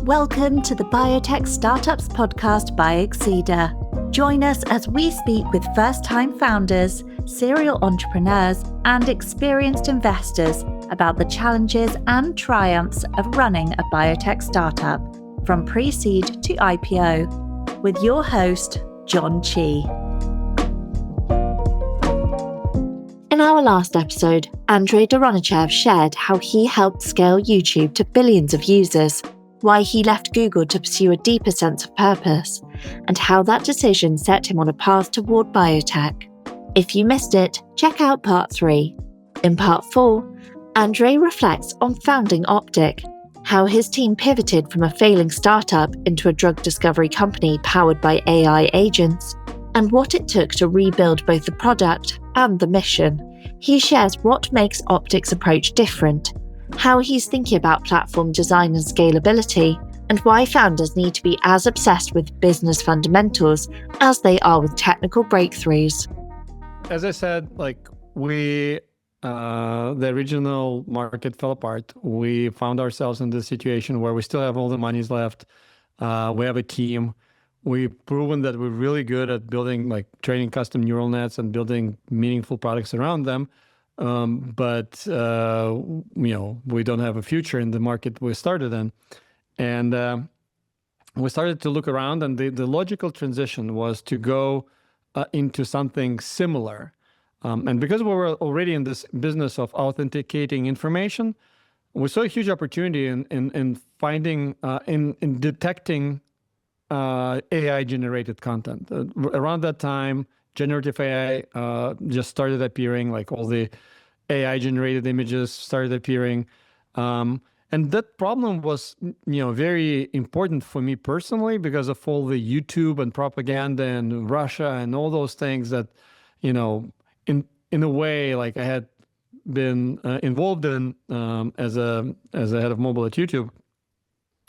Welcome to the Biotech Startups podcast by Exceeder. Join us as we speak with first-time founders, serial entrepreneurs, and experienced investors about the challenges and triumphs of running a biotech startup, from pre-seed to IPO, with your host, John Chi. In our last episode, Andrey Doronichev shared how he helped scale YouTube to billions of users, why he left Google to pursue a deeper sense of purpose, and how that decision set him on a path toward biotech. If you missed it, check out part 3. In part 4, Andrey reflects on founding OPTIC, how his team pivoted from a failing startup into a drug discovery company powered by AI agents, and what it took to rebuild both the product and the mission. He shares what makes OPTIC's approach different, how he's thinking about platform design and scalability, and why founders need to be as obsessed with business fundamentals as they are with technical breakthroughs. As I said, the original market fell apart. We found ourselves in this situation where we still have all the monies left. We have a team. We've proven that we're really good at building, training custom neural nets and building meaningful products around them. But we don't have a future in the market we started in. And we started to look around, and the logical transition was to go into something similar. And because we were already in this business of authenticating information, we saw a huge opportunity in finding, in detecting AI-generated content. Around that time, generative AI just started appearing, all the AI-generated images started appearing. And that problem was, very important for me personally because of all the YouTube and propaganda and Russia and all those things that, in a way, I had been involved in as a head of mobile at YouTube.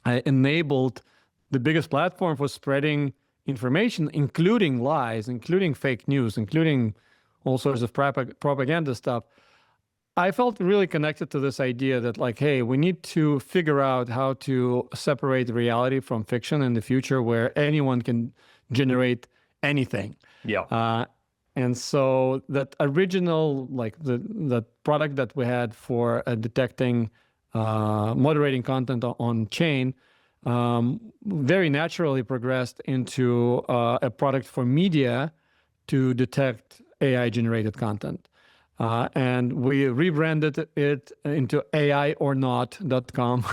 I enabled the biggest platform for spreading information, including lies, including fake news, including all sorts of propaganda stuff. I felt really connected to this idea that, hey, we need to figure out how to separate reality from fiction in the future where anyone can generate anything. Yeah. And so that original, the product that we had for detecting, moderating content on chain, very naturally progressed into a product for media to detect AI-generated content. And we rebranded it into AIorNot.com.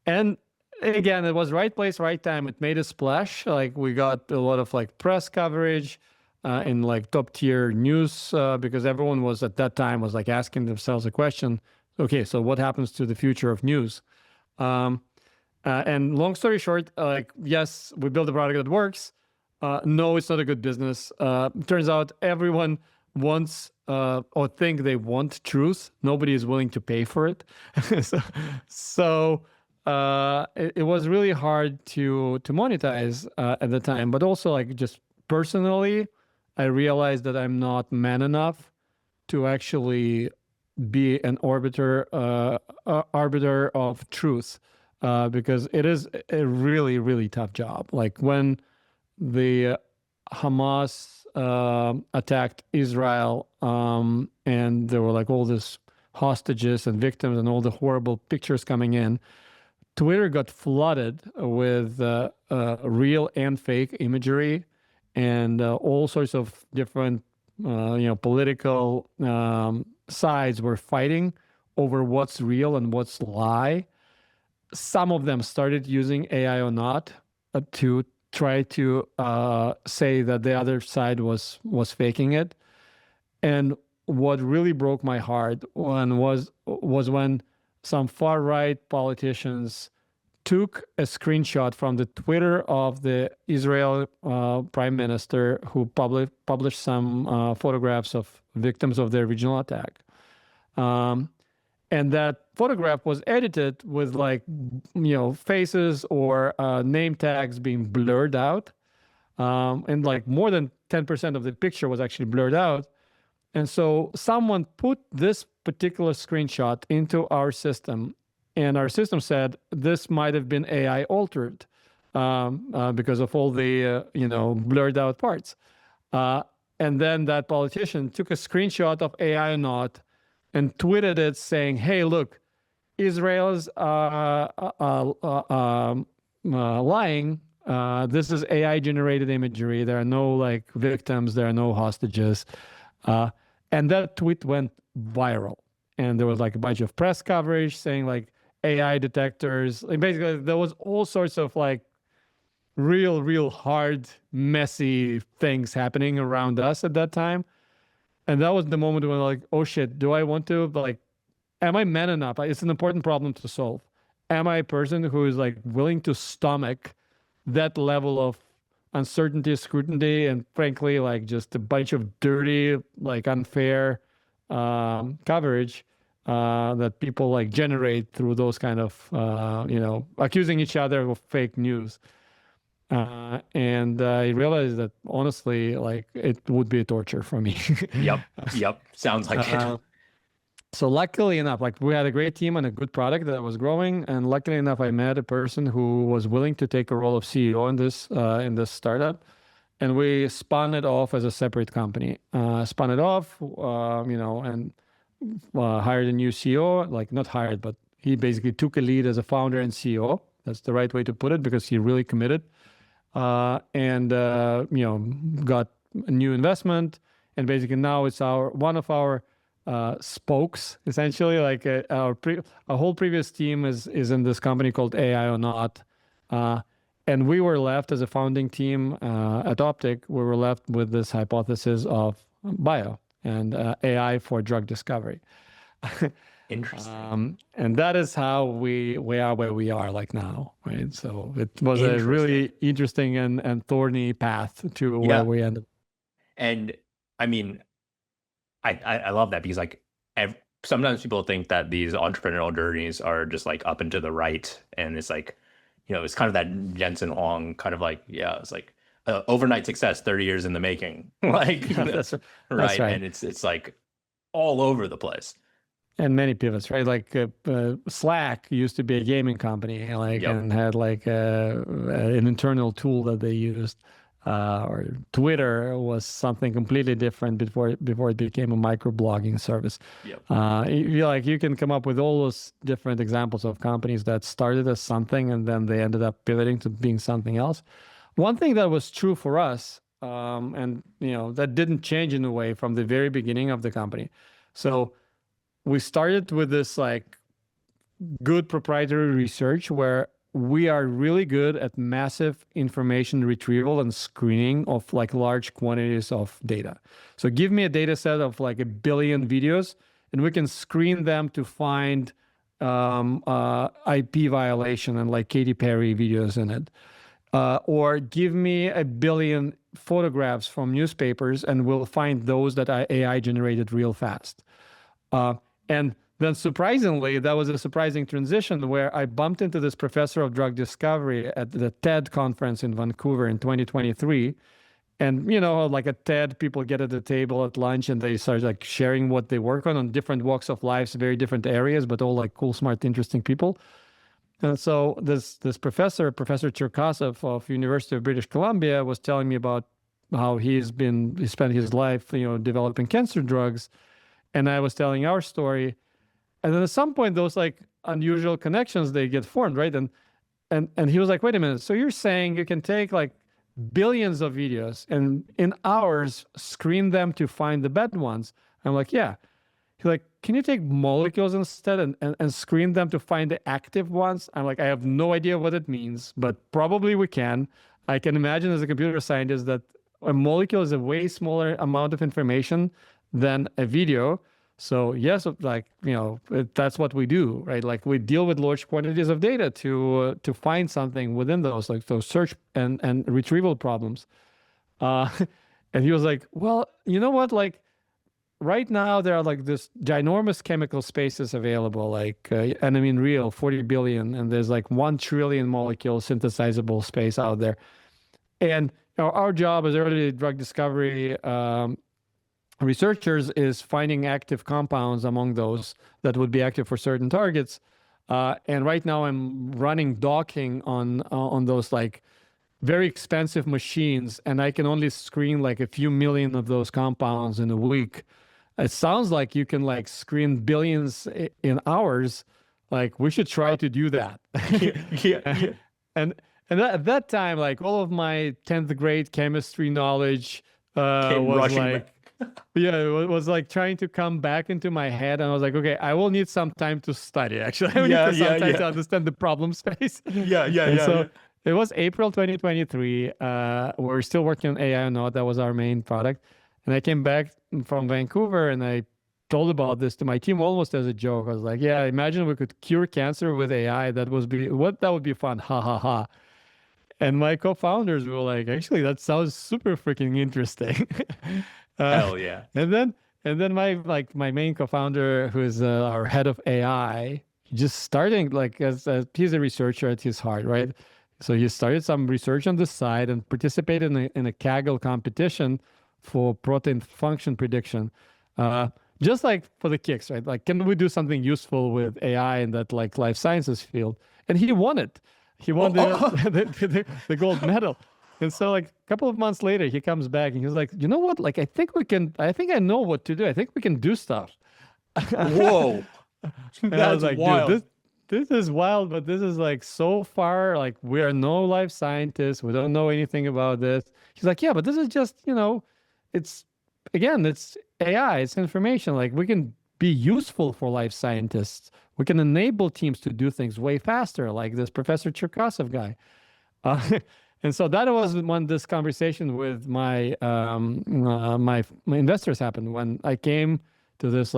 And again, it was right place, right time. It made a splash. We got a lot of press coverage in top tier news because everyone was at that time was asking themselves a question. Okay, so what happens to the future of news? And long story short, yes, we built a product that works. No, it's not a good business. Turns out everyone wants or think they want truth. Nobody is willing to pay for it. So it was really hard to monetize at the time. But also, just personally, I realized that I'm not man enough to actually be an arbiter of truth. Because it is a really, really tough job. When the Hamas attacked Israel and there were all these hostages and victims and all the horrible pictures coming in, Twitter got flooded with real and fake imagery and all sorts of different political sides were fighting over what's real and what's lie. Some of them started using AIorNot to try to say that the other side was faking it. And what really broke my heart was when some far-right politicians took a screenshot from the Twitter of the Israel prime minister who published some photographs of victims of the original attack. And that photograph was edited with faces or name tags being blurred out. And more than 10% of the picture was actually blurred out. And so someone put this particular screenshot into our system and our system said this might have been AI altered because of all the blurred out parts. And then that politician took a screenshot of AIorNot and tweeted it saying, "Hey, look, Israel's lying. This is AI generated imagery. There are no like victims. There are no hostages." And that tweet went viral. And there was like a bunch of press coverage saying like AI detectors. Like basically, there was all sorts of like real hard, messy things happening around us at that time. And that was the moment when like, oh shit, do I want to like, am I man enough? It's an important problem to solve. Am I a person who is like willing to stomach that level of uncertainty, scrutiny, and frankly, like just a bunch of dirty, like unfair coverage that people like generate through those kind of, accusing each other of fake news. And I realized that honestly, like it would be a torture for me. Yep. Sounds like it. So luckily enough, like we had a great team and a good product that was growing. And luckily enough, I met a person who was willing to take a role of CEO in this startup. And we spun it off as a separate company. Spun it off, and hired a new CEO, like not hired, but he basically took a lead as a founder and CEO. That's the right way to put it because he really committed. And got a new investment. And basically now it's one of our spokes, essentially. Like our whole previous team is in this company called AIorNot. And we were left as a founding team at OPTIC, we were left with this hypothesis of bio and AI for drug discovery. Interesting. And that is how we are where we are like now, right? So it was a really interesting and thorny path to where we ended. And I mean, I love that because like sometimes people think that these entrepreneurial journeys are just like up and to the right, and it's like, it's kind of that Jensen Huang kind of like, it's like overnight success, 30 years in the making, like that's right. right. And it's like all over the place. And many pivots, right? Like Slack used to be a gaming company, like and had like an internal tool that they used. Or Twitter was something completely different before it became a microblogging service. You can come up with all those different examples of companies that started as something and then they ended up pivoting to being something else. One thing that was true for us, and that didn't change in a way from the very beginning of the company. So we started with this like good proprietary research where we are really good at massive information retrieval and screening of like large quantities of data. So give me a data set of like 1 billion videos and we can screen them to find IP violation and like Katy Perry videos in it. Or give me 1 billion photographs from newspapers and we'll find those that are AI generated real fast. And then surprisingly, that was a surprising transition where I bumped into this professor of drug discovery at the TED conference in Vancouver in 2023. And, like at TED, people get at the table at lunch and they start like sharing what they work on different walks of life, very different areas, but all like cool, smart, interesting people. And so this professor, Professor Cherkasov of University of British Columbia, was telling me about how he spent his life, developing cancer drugs. And I was telling our story. And then at some point, those like unusual connections, they get formed, right? And he was like, wait a minute. So you're saying you can take like billions of videos and in hours screen them to find the bad ones? I'm like, yeah. He's like, can you take molecules instead and screen them to find the active ones? I'm like, I have no idea what it means, but probably we can. I can imagine as a computer scientist that a molecule is a way smaller amount of information than a video. So yes, like, that's what we do, right? Like we deal with large quantities of data to find something within those, like those search and retrieval problems. And he was like, well, you know what? Like right now there are like this ginormous chemical spaces available, like, and I mean real 40 billion, and there's like 1 trillion molecule synthesizable space out there. And our job as early drug discovery researchers is finding active compounds among those that would be active for certain targets. And right now I'm running docking on those like very expensive machines, and I can only screen like a few million of those compounds in a week. It sounds like you can like screen billions in hours. Like we should try to do that. Yeah. And at that time, like all of my 10th grade chemistry knowledge Came was rushing like, yeah, it was like trying to come back into my head. And I was like, okay, I will need some time to study, actually. I will need some time to understand the problem space. So it was April 2023. We're still working on AIorNot. That was our main product. And I came back from Vancouver and I told about this to my team almost as a joke. I was like, yeah, imagine we could cure cancer with AI. That would be fun. Ha ha ha. And my co-founders were like, actually, that sounds super freaking interesting. Hell yeah. And then my main co-founder, who is our head of AI, just starting like as he's a researcher at his heart, right? So he started some research on the side and participated in a Kaggle competition for protein function prediction. Just like for the kicks, right? Like, can we do something useful with AI in that like life sciences field? And he won it. He won the gold medal. And so like a couple of months later, he comes back and he's like, you know what? Like, I think I know what to do. I think we can do stuff. Whoa. That's like, wild. Dude, this is wild, but this is like so far, like we are no life scientists. We don't know anything about this. He's like, yeah, but this is just, it's AI, it's information. Like we can be useful for life scientists. We can enable teams to do things way faster, like this Professor Cherkasov guy. And so that was when this conversation with my my investors happened. When I came to this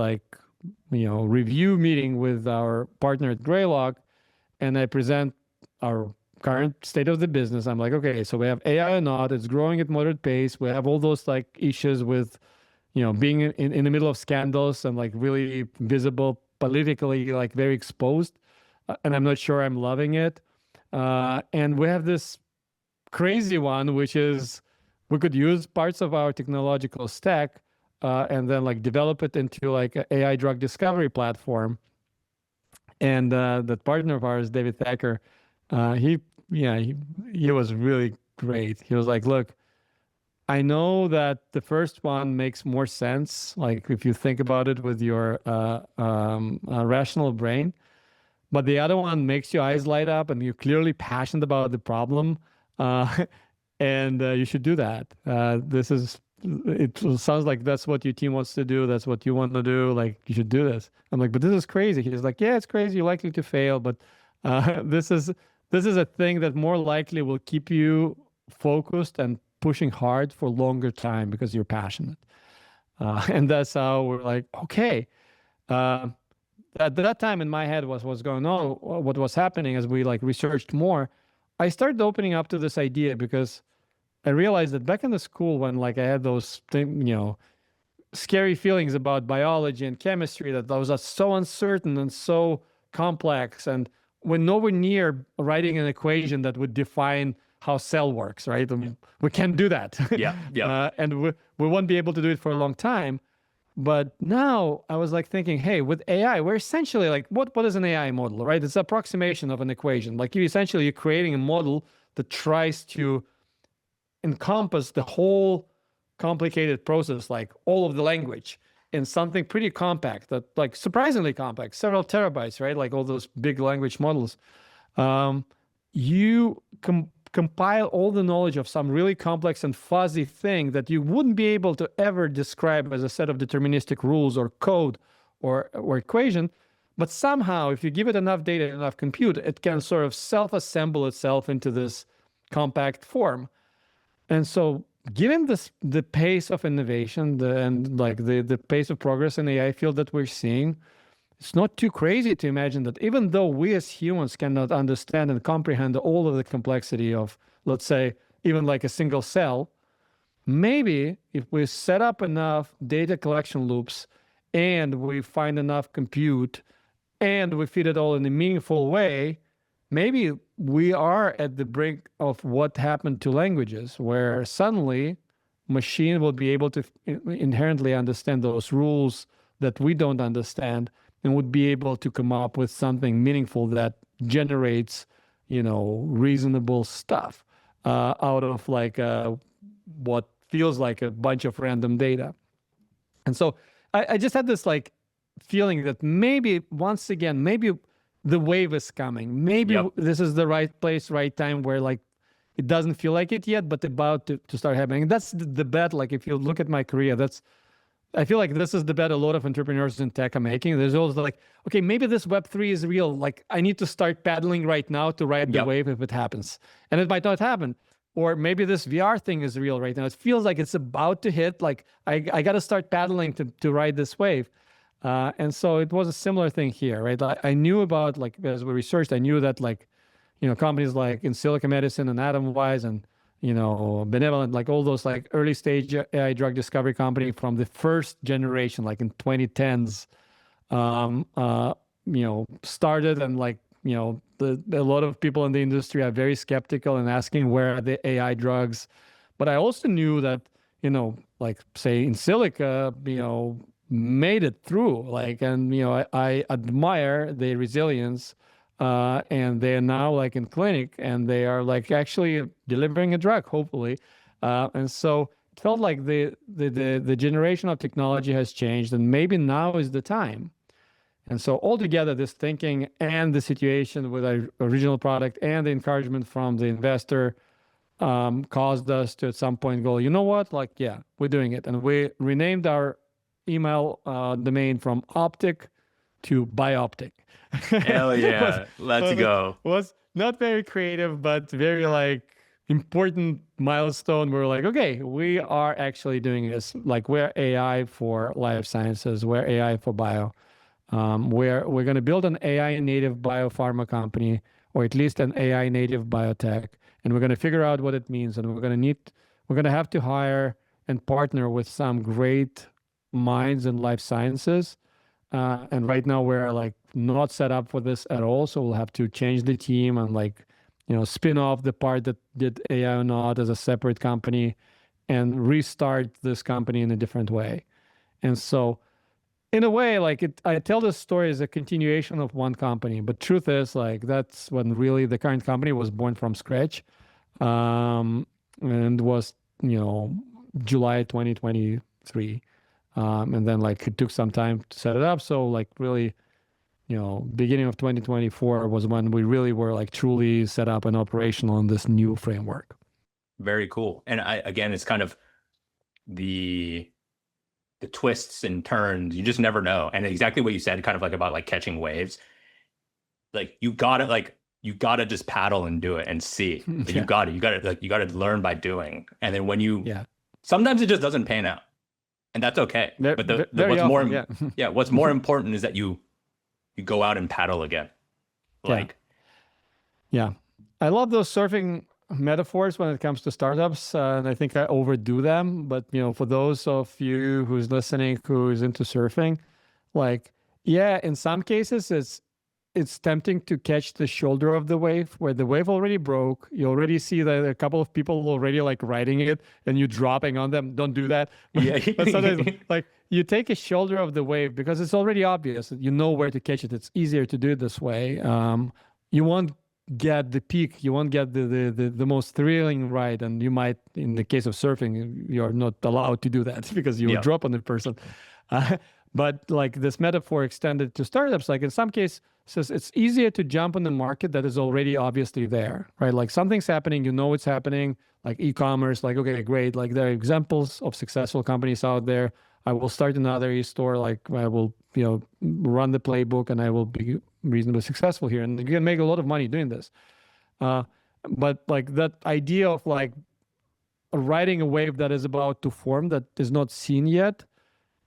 review meeting with our partner at Greylock, and I present our current state of the business. I'm like, okay, so we have AIorNot, it's growing at moderate pace. We have all those like issues with, being in the middle of scandals and like really visible politically, like very exposed. And I'm not sure I'm loving it. And we have this crazy one, which is we could use parts of our technological stack and then like develop it into like an AI drug discovery platform. And that partner of ours, David Thacker, he was really great. He was like, look, I know that the first one makes more sense, like if you think about it with your rational brain, but the other one makes your eyes light up and you're clearly passionate about the problem, and you should do that. It sounds like that's what your team wants to do. That's what you want to do. Like, you should do this. I'm like, but this is crazy. He's like, yeah, it's crazy. You're likely to fail, but this is a thing that more likely will keep you focused and pushing hard for longer time because you're passionate. And that's how we're like, okay. At that time in my head what's going on, what was happening as we like researched more, I started opening up to this idea because I realized that back in the school when like I had those scary feelings about biology and chemistry, that those are so uncertain and so complex, and we're nowhere near writing an equation that would define how cell works, right? I mean, we can't do that. And we won't be able to do it for a long time. But now I was like thinking, hey, with AI, we're essentially like, what is an AI model, right? It's an approximation of an equation. Like you're creating a model that tries to encompass the whole complicated process, like all of the language, in something pretty compact, that like surprisingly compact, several terabytes, right? Like all those big language models. You compile all the knowledge of some really complex and fuzzy thing that you wouldn't be able to ever describe as a set of deterministic rules or code or equation. But somehow, if you give it enough data, enough compute, it can sort of self-assemble itself into this compact form. And so given the pace of innovation the pace of progress in the AI field that we're seeing, it's not too crazy to imagine that even though we as humans cannot understand and comprehend all of the complexity of, let's say, even like a single cell, maybe if we set up enough data collection loops and we find enough compute and we feed it all in a meaningful way, maybe we are at the brink of what happened to languages, where suddenly machine will be able to inherently understand those rules that we don't understand, and would be able to come up with something meaningful that generates, reasonable stuff out of like what feels like a bunch of random data. And so I just had this like feeling that maybe once again, maybe the wave is coming. Maybe this is the right place, right time, where like it doesn't feel like it yet, but about to start happening. And that's the bet. Like if you look at my career, I feel like this is the bet a lot of entrepreneurs in tech are making. There's always like, okay, maybe this Web3 is real. Like I need to start paddling right now to ride the wave if it happens. And it might not happen. Or maybe this VR thing is real right now. It feels like it's about to hit. Like I got to start paddling to ride this wave. And so it was a similar thing here, right? I knew about, like, as we researched, I knew that like, companies like in Silica Medicine and Atomwise and, Benevolent, like all those like early stage AI drug discovery company from the first generation, like in 2010s, started, and like, a lot of people in the industry are very skeptical and asking where are the AI drugs. But I also knew that, like say in Silica, made it through, like, and, I admire their resilience. And they're now like in clinic, and they are like actually delivering a drug, hopefully. And so it felt like the generation of technology has changed, and maybe now is the time. And so altogether, this thinking and the situation with our original product and the encouragement from the investor caused us to at some point go, you know what, like, yeah, we're doing it. And we renamed our email domain from OPTIC to BIOPTIC. Hell yeah, let's go. Was not very creative, but very like important milestone. We're like, okay, we are actually doing this. Like we're AI for life sciences, we're AI for bio. We're going to build an AI native biopharma company, or at least an AI native biotech, and we're going to figure out what it means. And we're going to have to hire and partner with some great minds in life sciences. And right now we're like not set up for this at all. So we'll have to change the team and like, spin off the part that did AIorNot as a separate company and restart this company in a different way. And so in a way, like I tell this story as a continuation of one company, but truth is like, that's when really the current company was born from scratch. And was, July 2023. And then like it took some time to set it up. So like really, beginning of 2024 was when we really were like truly set up and operational in this new framework. Very cool. And again, it's kind of the twists and turns. You just never know. And exactly what you said, kind of like about like catching waves. Like you gotta just paddle and do it and see. You gotta learn by doing. And then when sometimes it just doesn't pan out. And that's okay. But what's more important is that you go out and paddle again. Like, yeah. I love those surfing metaphors when it comes to startups, and I think I overdo them. But for those of you who's listening who's into surfing, like, in some cases it's tempting to catch the shoulder of the wave where the wave already broke. You already see that a couple of people already like riding it and you dropping on them. Don't do that. But sometimes like you take a shoulder of the wave because it's already obvious. You know where to catch it. It's easier to do it this way. You won't get the peak. You won't get the most thrilling ride. And you might, in the case of surfing, you're not allowed to do that because you will drop on the person. But like this metaphor extended to startups, like in some cases, it's easier to jump on the market that is already obviously there, right? Like something's happening, it's happening, like e-commerce, like, okay, great. Like there are examples of successful companies out there. I will start another e-store, like I will, run the playbook and I will be reasonably successful here. And you can make a lot of money doing this. But like that idea of like riding a wave that is about to form that is not seen yet,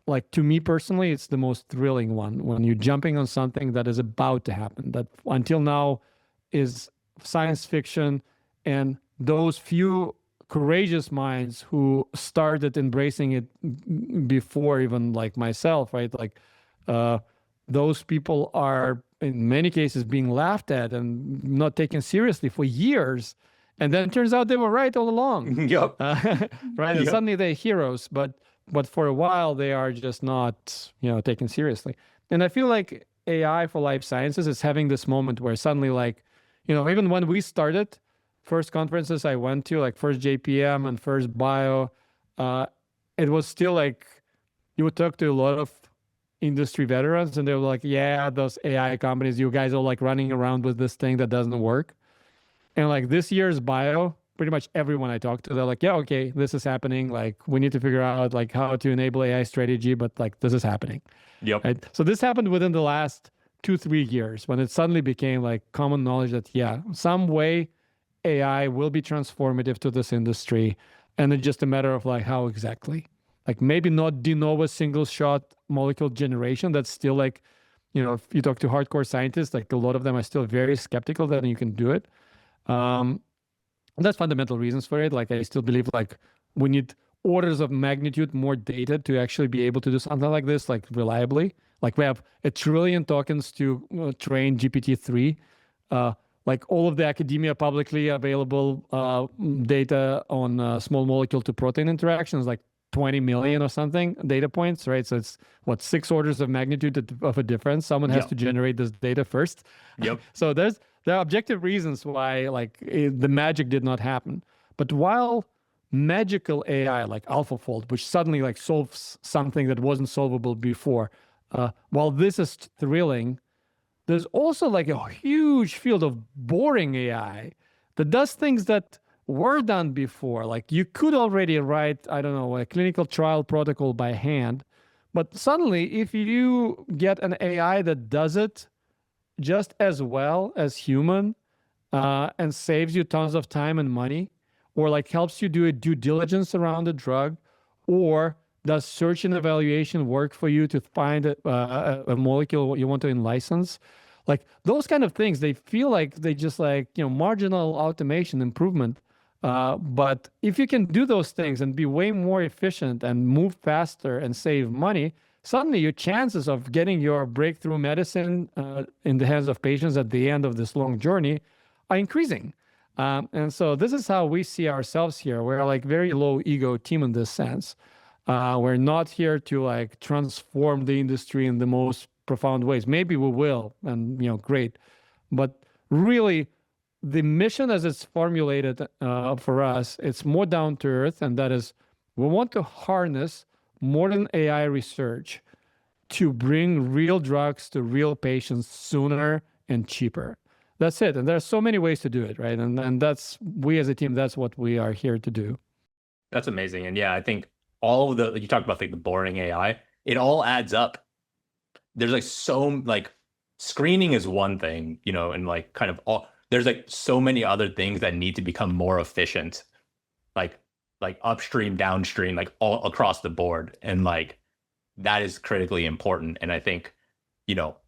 like to me personally, it's the most thrilling one when you're jumping on something that is about to happen, that until now is science fiction. And those few courageous minds who started embracing it before even like myself, right? Like those people are in many cases being laughed at and not taken seriously for years. And then it turns out they were right all along. Right. And suddenly they're heroes. But but for a while they are just not, taken seriously. And I feel like AI for life sciences is having this moment where suddenly, like, even when we started, first conferences I went to, like first JPM and first Bio, it was still like you would talk to a lot of industry veterans and they were like, yeah, those AI companies, you guys are like running around with this thing that doesn't work. And like this year's Bio, pretty much everyone I talked to, they're like, yeah, okay, this is happening. Like we need to figure out like how to enable AI strategy, but like this is happening. Yep. Right? So this happened within the last 2-3 years when it suddenly became like common knowledge that, yeah, some way AI will be transformative to this industry. And it's just a matter of like how exactly. Like maybe not de novo single shot molecule generation. That's still like, if you talk to hardcore scientists, like a lot of them are still very skeptical that you can do it. That's fundamental reasons for it. Like I still believe like we need orders of magnitude more data to actually be able to do something like this, like reliably. Like we have 1 trillion tokens to train GPT-3. Like all of the academia publicly available data on small molecule to protein interactions, like 20 million or something data points, right? So it's 6 orders of magnitude of a difference. Someone has to generate this data first. Yep. So there are objective reasons why like the magic did not happen. But while magical AI like AlphaFold, which suddenly like solves something that wasn't solvable before, while this is thrilling, there's also like a huge field of boring AI that does things that were done before. Like you could already write, I don't know, a clinical trial protocol by hand, but suddenly if you get an AI that does it just as well as human and saves you tons of time and money, or like helps you do a due diligence around the drug, or does search and evaluation work for you to find a molecule you want to in-license? Like those kind of things, they feel like they just like, marginal automation improvement. But if you can do those things and be way more efficient and move faster and save money, suddenly your chances of getting your breakthrough medicine in the hands of patients at the end of this long journey are increasing. And so this is how we see ourselves here. We're like very low ego team in this sense. We're not here to like transform the industry in the most profound ways. Maybe we will, and great. But really, the mission as it's formulated for us, it's more down to earth, and that is we want to harness modern AI research to bring real drugs to real patients sooner and cheaper. That's it. And there are so many ways to do it, right? And that's, we as a team, that's what we are here to do. That's amazing. And yeah, I think all of you talked about like the boring AI, it all adds up. There's like screening is one thing, and like kind of there's like so many other things that need to become more efficient, like upstream, downstream, like all across the board. And like, that is critically important. And I think,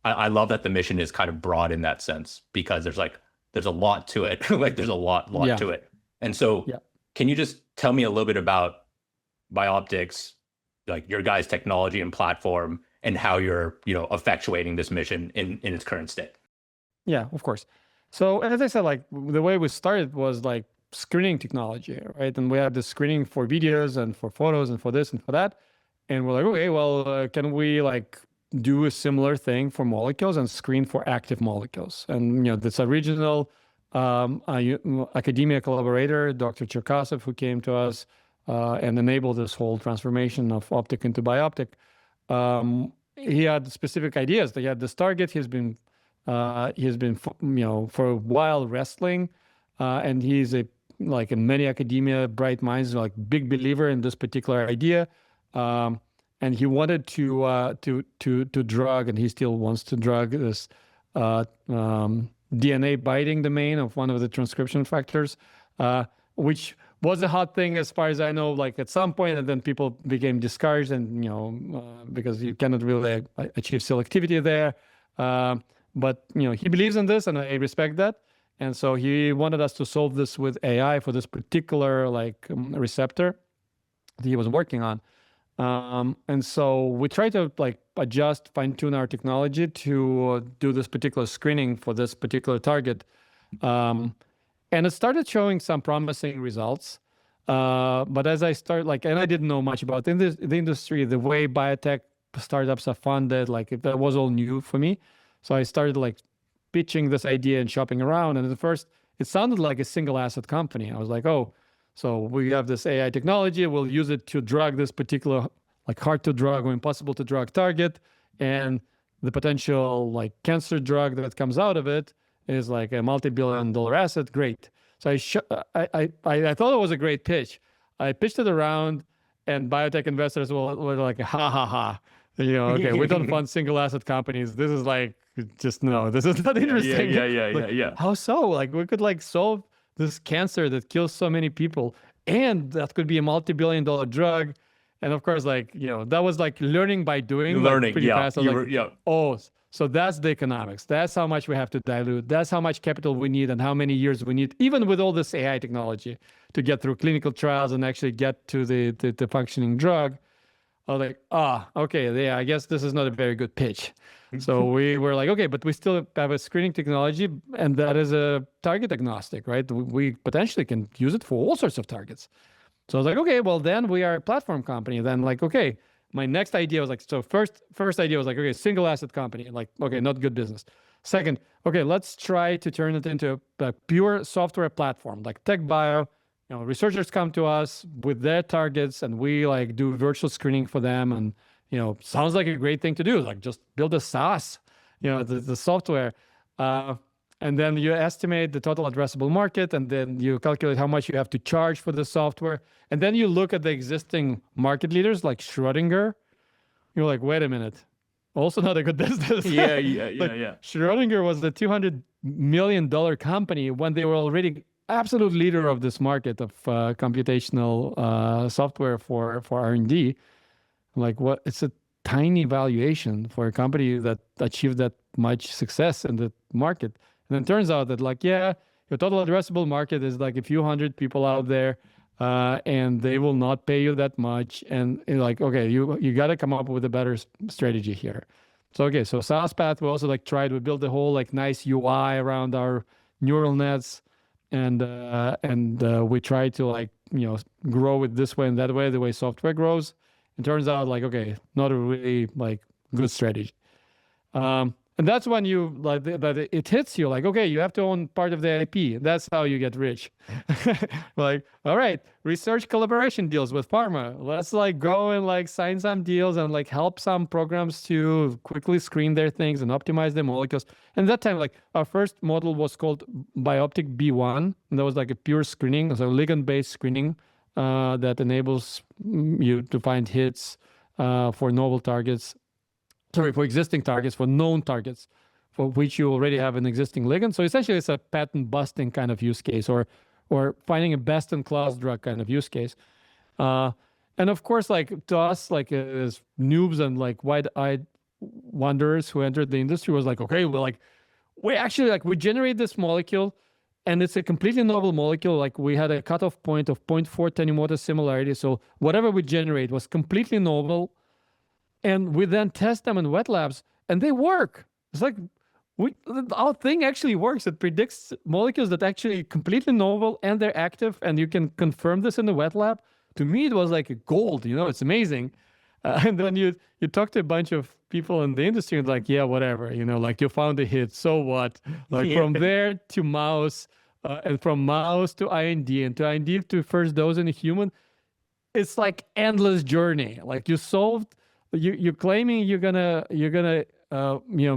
I love that the mission is kind of broad in that sense, because there's a lot to it. Like there's a lot to it. And so can you just tell me a little bit about BIOPTIC's, like your guys' technology and platform, and how you're, effectuating this mission in its current state? Yeah, of course. So as I said, like the way we started was like screening technology, right? And we had the screening for videos and for photos and for this and for that. And we're like, okay, well, can we like do a similar thing for molecules and screen for active molecules? And, this original academia collaborator, Dr. Cherkasov, who came to us and enabled this whole transformation of OPTIC into BIOPTIC, he had specific ideas. He had this target. He's been for a while wrestling, and he's like in many academia bright minds, like big believer in this particular idea. And he wanted to drug, and he still wants to drug this DNA binding domain of one of the transcription factors, which was a hot thing as far as I know, like at some point, and then people became discouraged, and because you cannot really achieve selectivity there. But he believes in this, and I respect that. And so he wanted us to solve this with AI for this particular receptor that he was working on. And so we try to adjust, fine tune our technology to do this particular screening for this particular target. And it started showing some promising results. But as I started, like, and I didn't know much about the industry, the way biotech startups are funded, like that was all new for me. So I started like pitching this idea and shopping around. And at first, it sounded like a single asset company. I was like, oh, so we have this AI technology, we'll use it to drug this particular like hard to drug or impossible to drug target, and the potential like cancer drug that comes out of it is like a multi-billion-dollar asset. Great. So I thought it was a great pitch. I pitched it around, and biotech investors were like, ha ha ha. Okay, we don't fund single asset companies. This is like, just no, this is not interesting. Yeah. How so? Like we could like solve this cancer that kills so many people, and that could be a multi-billion-dollar drug. And of course, like, that was like learning by doing. Learning, pretty fast. yeah. Oh, so that's the economics. That's how much we have to dilute. That's how much capital we need and how many years we need, even with all this AI technology, to get through clinical trials and actually get to the functioning drug. I was like, okay, yeah, I guess this is not a very good pitch. So we were like, okay, but we still have a screening technology, and that is a target agnostic, right? We potentially can use it for all sorts of targets. So I was like, okay, well, then we are a platform company. Then like, okay, my next idea was like, so first idea was like, okay, single asset company, like, okay, not good business. Second, okay, let's try to turn it into a pure software platform, like tech bio. Researchers come to us with their targets, and we like do virtual screening for them. And sounds like a great thing to do. Like just build a SaaS, the software, and then you estimate the total addressable market, and then you calculate how much you have to charge for the software, and then you look at the existing market leaders like Schrödinger. You're like, wait a minute, also not a good business. Yeah. Schrödinger was the $200 million company when they were already absolute leader of this market of computational software for R&D. Like, what? It's a tiny valuation for a company that achieved that much success in the market. And then it turns out that like, yeah, your total addressable market is like a few hundred people out there, and they will not pay you that much. And like, okay, you got to come up with a better strategy here. So, okay, so SaaS path, we also like we built a whole like nice UI around our neural nets. And we try to like, grow it this way and that way, the way software grows. It turns out like, okay, not a really like good strategy. And that's when you like that it hits you like, okay, you have to own part of the IP. That's how you get rich. Like, all right, research collaboration deals with pharma. Let's like go and like sign some deals and like help some programs to quickly screen their things and optimize their molecules. And that time, like our first model was called BIOPTIC B1. And that was like a pure screening, so ligand-based screening that enables you to find hits for novel targets. For existing targets, for known targets, for which you already have an existing ligand. So essentially, it's a patent busting kind of use case, or finding a best-in-class drug kind of use case. And of course, like to us, like as noobs and like wide-eyed wanderers who entered the industry, was like, okay, well, like we generate this molecule, and it's a completely novel molecule. Like we had a cutoff point of 0.4 10-molar similarity. So whatever we generate was completely novel. And we then test them in wet labs, and they work. It's like our thing actually works. It predicts molecules that actually completely novel, and they're active, and you can confirm this in the wet lab. To me, it was like a gold. It's amazing. And then you talk to a bunch of people in the industry, and like, yeah, whatever. Like you found a hit, so what? Like from there to mouse, and from mouse to IND, and to IND to first dose in a human. It's like endless journey. Like you solved. You're claiming you're gonna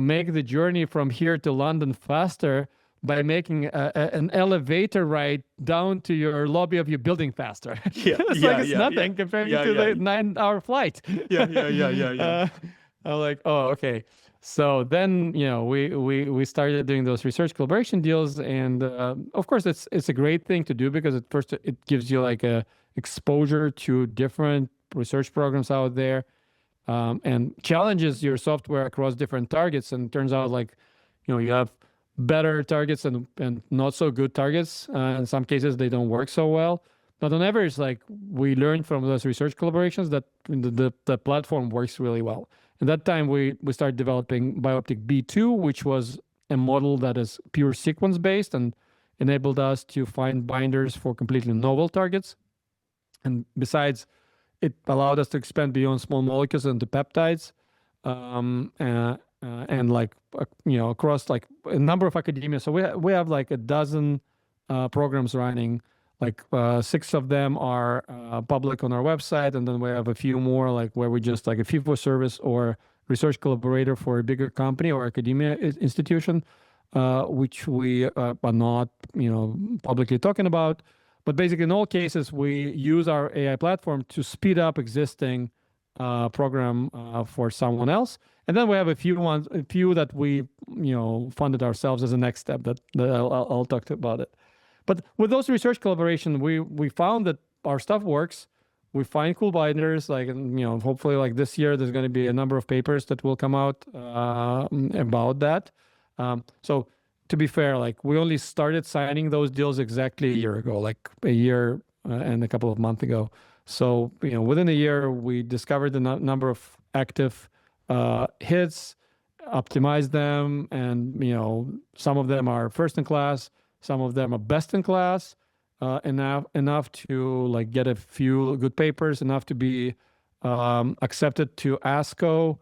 make the journey from here to London faster by making an elevator ride down to your lobby of your building faster. It's nothing compared to the 9-hour flight. Yeah. I'm like, oh, okay. So then we started doing those research collaboration deals, and of course it's a great thing to do because at first it gives you like a exposure to different research programs out there. And challenges your software across different targets. And it turns out like, you have better targets and not so good targets. In some cases, they don't work so well. But on average, like we learned from those research collaborations that the platform works really well. And that time we started developing BIOPTIC B2, which was a model that is pure sequence based and enabled us to find binders for completely novel targets. And besides, it allowed us to expand beyond small molecules into peptides, and like across like a number of academia. So we have like a dozen programs running. Like 6 of them are public on our website, and then we have a few more like where we just like a fee for service or research collaborator for a bigger company or academia institution, which we are not publicly talking about. But basically, in all cases, we use our AI platform to speed up existing program for someone else, and then we have a few that we funded ourselves as a next step that I'll talk about it. But with those research collaboration, we found that our stuff works. We find cool binders, like hopefully like this year there's going to be a number of papers that will come out about that. So to be fair, like we only started signing those deals exactly a year ago, like a year and a couple of months ago. So within a year we discovered the number of active hits, optimized them, and some of them are first in class. Some of them are best in class, enough to like get a few good papers, enough to be accepted to ASCO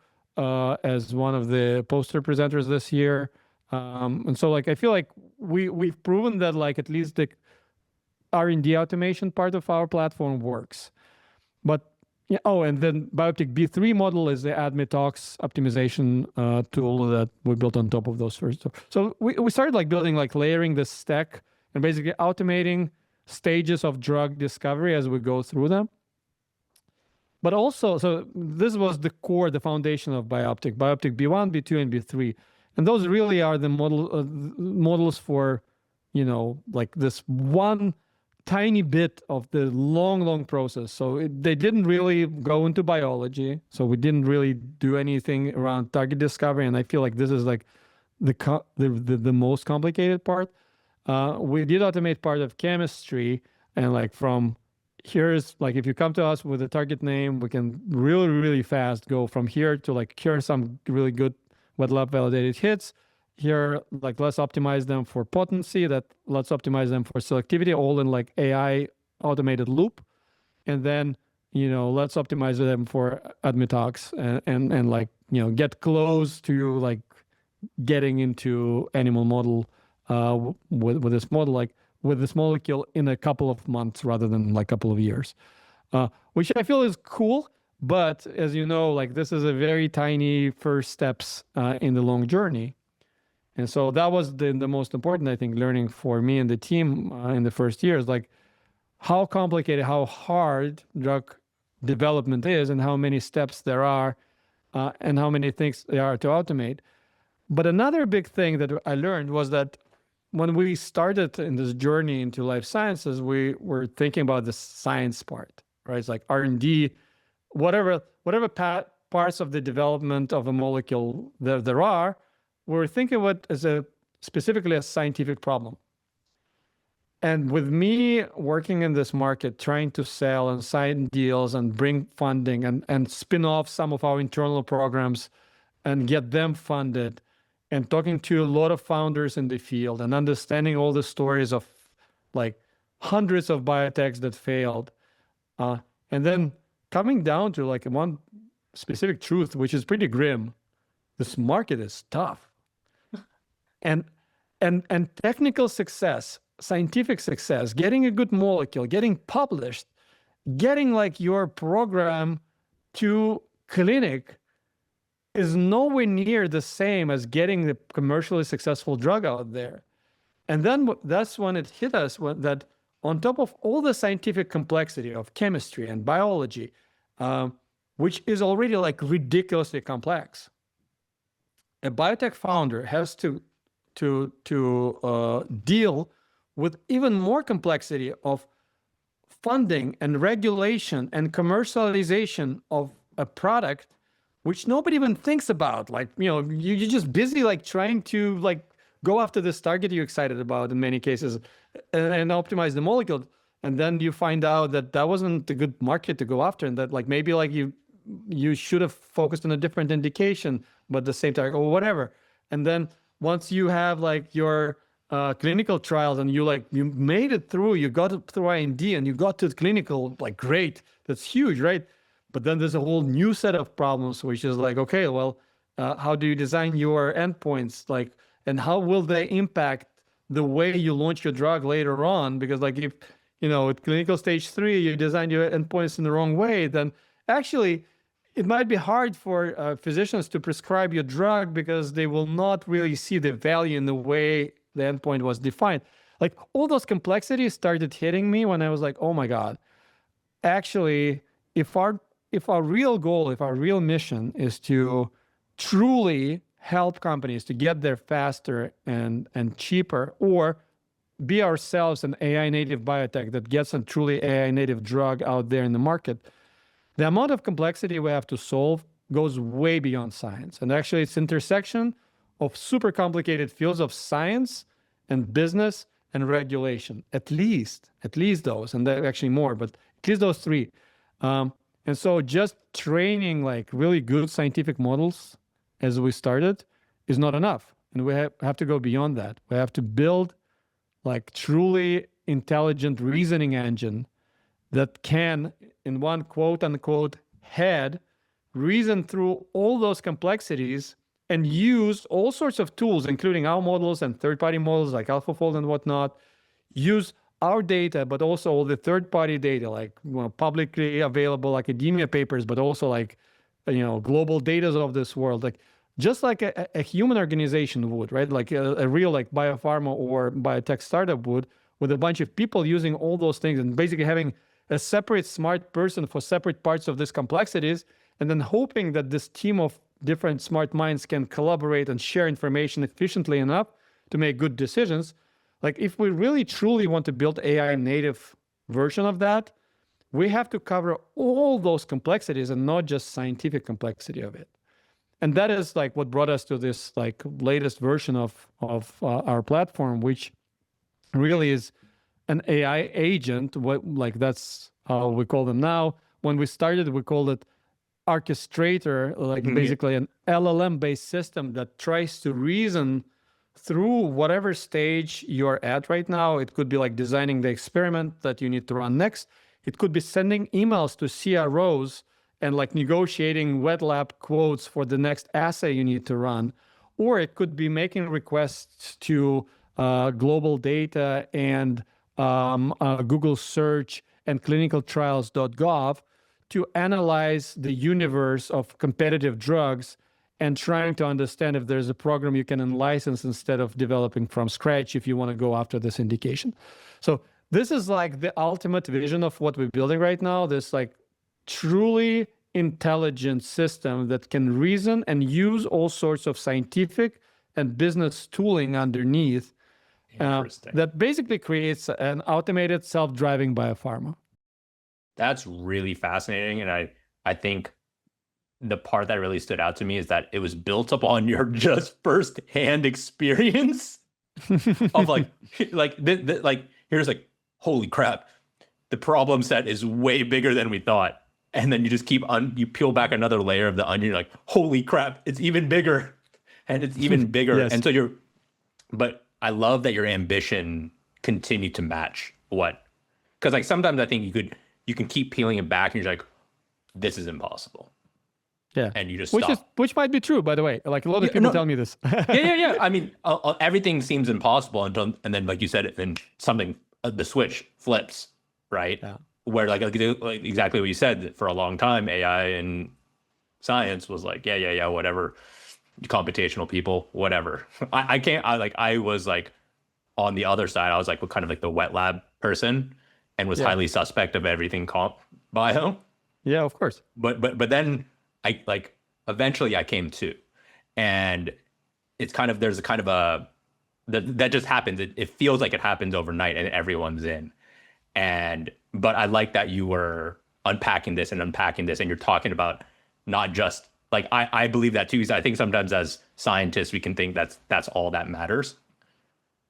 as one of the poster presenters this year. And so like I feel like we've proven that like at least the R&D automation part of our platform works. But and then BIOPTIC B3 model is the AdMetox optimization tool that we built on top of those first. So we started like building, like layering this stack and basically automating stages of drug discovery as we go through them. But also, so this was the core, the foundation of BIOPTIC B1, B2, and B3. And those really are the models for, like this one tiny bit of the long process. So they didn't really go into biology. So we didn't really do anything around target discovery. And I feel like this is like the most complicated part. We did automate part of chemistry, and like from here's like, if you come to us with a target name, we can really fast go from here to like, here are some really good wet lab validated hits. Here, like let's optimize them for potency, let's optimize them for selectivity, all in like AI automated loop. And then, let's optimize them for AdMetox and like, get close to like getting into animal model with this model, like with this molecule in a couple of months rather than like a couple of years, which I feel is cool. But as you know, like this is a very tiny first steps in the long journey. And so that was the most important, I think, learning for me and the team in the first years, like how complicated, how hard drug development is and how many steps there are and how many things there are to automate. But another big thing that I learned was that when we started in this journey into life sciences, we were thinking about the science part, right? It's like R&D, whatever parts of the development of a molecule there are, we're thinking of it as specifically a scientific problem. And with me working in this market, trying to sell and sign deals and bring funding and spin off some of our internal programs and get them funded, and talking to a lot of founders in the field and understanding all the stories of like hundreds of biotechs that failed, and then coming down to like one specific truth, which is pretty grim. This market is tough. And technical success, scientific success, getting a good molecule, getting published, getting like your program to clinic is nowhere near the same as getting the commercially successful drug out there. And then that's when it hit us that on top of all the scientific complexity of chemistry and biology, which is already like ridiculously complex, a biotech founder has to deal with even more complexity of funding and regulation and commercialization of a product, which nobody even thinks about. Like, you're just busy like trying to like go after this target you're excited about in many cases and optimize the molecule. And then you find out that that wasn't a good market to go after, and that like maybe like you should have focused on a different indication, but the same target or whatever. And then once you have like your clinical trials and you made it through, you got it through IND and you got to the clinical, like great, that's huge, right? But then there's a whole new set of problems, which is like, okay, well, how do you design your endpoints? Like, and how will they impact the way you launch your drug later on? Because like if, at clinical stage 3, you design your endpoints in the wrong way, then actually it might be hard for physicians to prescribe your drug because they will not really see the value in the way the endpoint was defined. Like all those complexities started hitting me when I was like, oh my God, actually, if our real goal, if our real mission is to truly help companies to get there faster and cheaper, or be ourselves an AI native biotech that gets a truly AI native drug out there in the market, the amount of complexity we have to solve goes way beyond science. And actually it's intersection of super complicated fields of science and business and regulation, at least those, and actually more, but at least those 3. And so just training like really good scientific models as we started is not enough. And we have to go beyond that. We have to build like truly intelligent reasoning engine that can, in one quote unquote head, reason through all those complexities and use all sorts of tools, including our models and third-party models like AlphaFold and whatnot, use our data, but also all the third-party data, like publicly available academia papers, but also like, global data of this world, like just like a human organization would, right? Like a real like biopharma or biotech startup would, with a bunch of people using all those things and basically having a separate smart person for separate parts of these complexities, and then hoping that this team of different smart minds can collaborate and share information efficiently enough to make good decisions. Like if we really truly want to build AI native version of that, we have to cover all those complexities and not just scientific complexity of it. And that is like what brought us to this like latest version of our platform, which really is an AI agent. Like that's how we call them now. When we started, we called it orchestrator, like basically an LLM-based system that tries to reason through whatever stage you're at right now. It could be like designing the experiment that you need to run next. It could be sending emails to CROs and like negotiating wet lab quotes for the next assay you need to run. Or it could be making requests to global data and Google search and clinicaltrials.gov to analyze the universe of competitive drugs and trying to understand if there's a program you can license instead of developing from scratch if you want to go after this indication. So this is like the ultimate vision of what we're building right now, this like truly intelligent system that can reason and use all sorts of scientific and business tooling underneath that basically creates an automated self-driving biopharma. That's really fascinating. And I think the part that really stood out to me is that it was built upon your just firsthand experience of like here's like, holy crap, the problem set is way bigger than we thought. And then you just you peel back another layer of the onion, you're like, holy crap, it's even bigger and it's even bigger. Yes. And so but I love that your ambition continued to match because like sometimes I think you can keep peeling it back and you're like, this is impossible. Yeah. And you just which might be true, by the way. Like a lot of people tell me this. Yeah. I mean, everything seems impossible and then like you said, then something, the switch flips, right? Yeah. Where like exactly what you said, for a long time, AI and science was like, yeah, whatever, computational people, whatever. I was like on the other side, I was like kind of like the wet lab person and was highly suspect of everything comp bio. Yeah, of course. But then I like eventually I came to, and it's kind of, there's a kind of that just happens. It feels like it happens overnight and everyone's in. But I like that you were unpacking this, and you're talking about not just like, I believe that too. I think sometimes as scientists, we can think that's all that matters.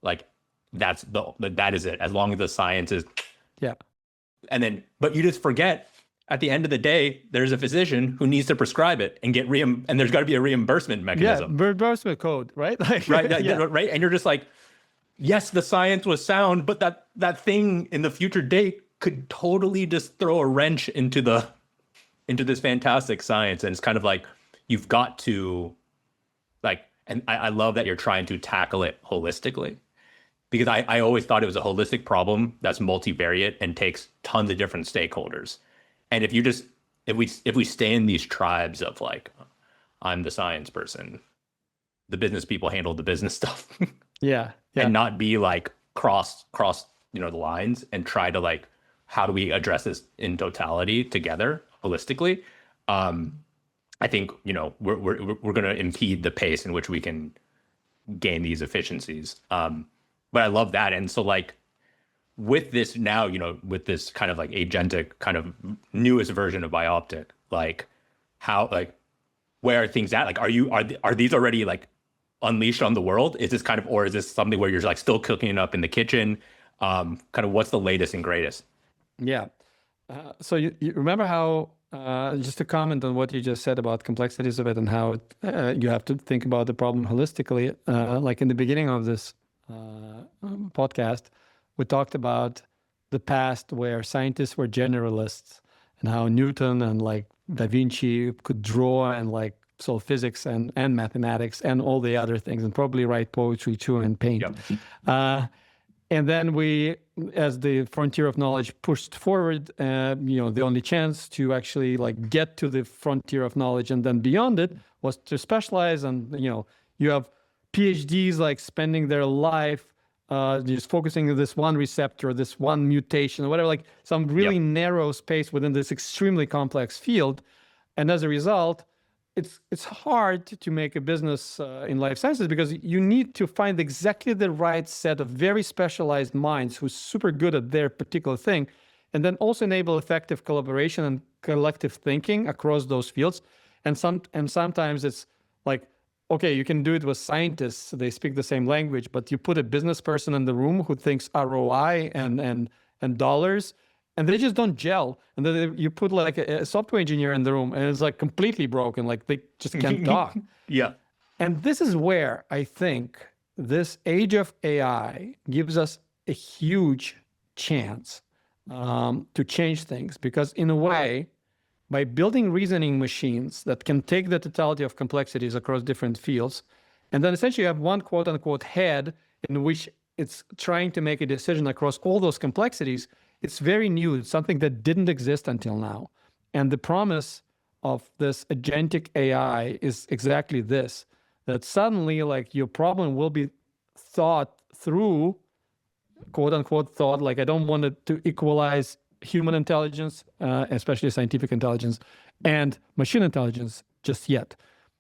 Like that is it. As long as the science is. Yeah. But you just forget at the end of the day, there's a physician who needs to prescribe it and get and there's got to be a reimbursement mechanism. Yeah, reimbursement code, right? Right. And you're just like, yes, the science was sound, but that thing in the future date could totally just throw a wrench into this fantastic science. And it's kind of like, you've got to like, and I love that you're trying to tackle it holistically, because I always thought it was a holistic problem that's multivariate and takes tons of different stakeholders. And if we stay in these tribes of like, I'm the science person, the business people handle the business stuff, Yeah. and not be like cross the lines and try to like, how do we address this in totality together holistically? I think we're going to impede the pace in which we can gain these efficiencies. But I love that. And so like with this now, with this kind of like agentic kind of newest version of BIOPTIC, like how, like, where are things at? Like, are these already like unleashed on the world? Is this kind of, or is this something where you're like still cooking it up in the kitchen? Kind of what's the latest and greatest? Yeah. So you remember how, just to comment on what you just said about complexities of it and how you have to think about the problem holistically, like in the beginning of this podcast, we talked about the past where scientists were generalists and how Newton and like Da Vinci could draw and like solve physics and mathematics and all the other things, and probably write poetry too and paint. Yep. And then we, as the frontier of knowledge pushed forward, the only chance to actually like get to the frontier of knowledge and then beyond it was to specialize. And, you have PhDs like spending their life just focusing on this one receptor, this one mutation, or whatever, like some really narrow space within this extremely complex field. And as a result, it's hard to make a business in life sciences, because you need to find exactly the right set of very specialized minds who's super good at their particular thing, and then also enable effective collaboration and collective thinking across those fields. And sometimes it's like, okay, you can do it with scientists, they speak the same language, but you put a business person in the room who thinks ROI and dollars, and they just don't gel. And then you put like a software engineer in the room, and it's like completely broken. Like they just can't talk. Yeah. And this is where I think this age of AI gives us a huge chance to change things. Because in a way, by building reasoning machines that can take the totality of complexities across different fields, and then essentially you have one quote unquote head in which it's trying to make a decision across all those complexities, it's very new. It's something that didn't exist until now. And the promise of this agentic AI is exactly this, that suddenly like your problem will be thought through, quote unquote thought, like I don't want it to equalize human intelligence, especially scientific intelligence, and machine intelligence just yet.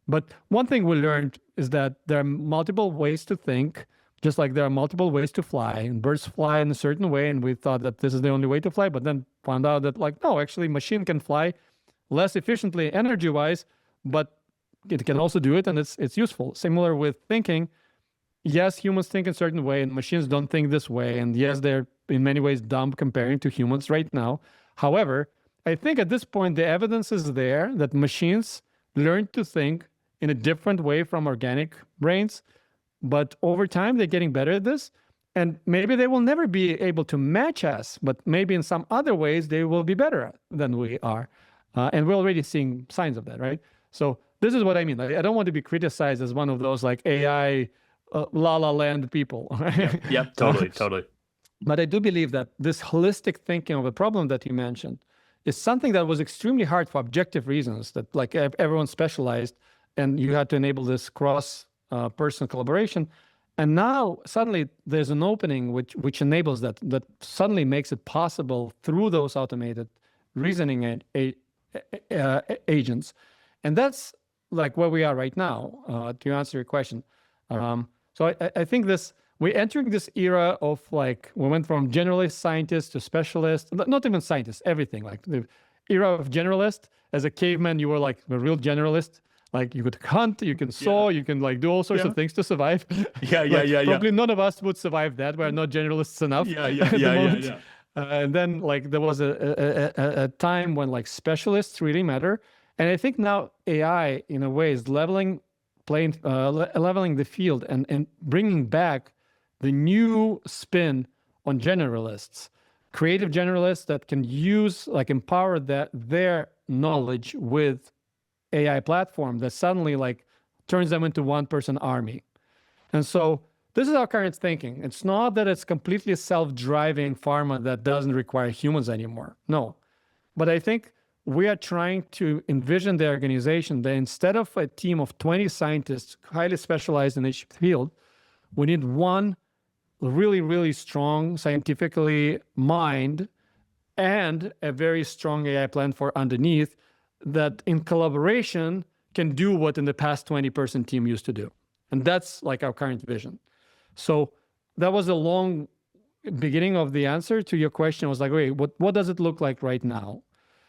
But one thing we learned is that there are multiple ways to think, just like there are multiple ways to fly, and birds fly in a certain way, and we thought that this is the only way to fly, but then found out that like, no, actually machine can fly less efficiently energy-wise, but it can also do it, and it's useful. Similar with thinking. Yes, humans think in a certain way, and machines don't think this way, and yes, they're in many ways dumb comparing to humans right now. However, I think at this point, the evidence is there that machines learn to think in a different way from organic brains, but over time, they're getting better at this. And maybe they will never be able to match us, but maybe in some other ways, they will be better than we are. And we're already seeing signs of that, right? So this is what I mean. I don't want to be criticized as one of those like AI la la land people. Yep, totally. But I do believe that this holistic thinking of a problem that you mentioned is something that was extremely hard for objective reasons, that like everyone specialized and you had to enable this cross personal collaboration. And now suddenly there's an opening which enables that suddenly makes it possible through those automated reasoning agents. And that's like where we are right now, to answer your question. So I think we're entering this era of like, we went from generalist scientists to specialists, not even scientists, everything. Like the era of generalist, as a caveman, you were like a real generalist. Like you could hunt, you can saw, you can like do all sorts of things to survive. Probably none of us would survive that. We're not generalists enough. And then like there was a time when like specialists really matter. And I think now AI in a way is leveling the field and bringing back the new spin on generalists, creative generalists that can use, like, empower their knowledge with AI platform that suddenly like turns them into one-person army. And so this is our current thinking. It's not that it's completely self-driving pharma that doesn't require humans anymore. No. But I think we are trying to envision the organization that instead of a team of 20 scientists highly specialized in each field, we need one really, really strong scientifically mind and a very strong AI plan for underneath that in collaboration can do what in the past 20-person team used to do. And that's like our current vision. So that was a long beginning of the answer to your question. I was like, wait, what does it look like right now?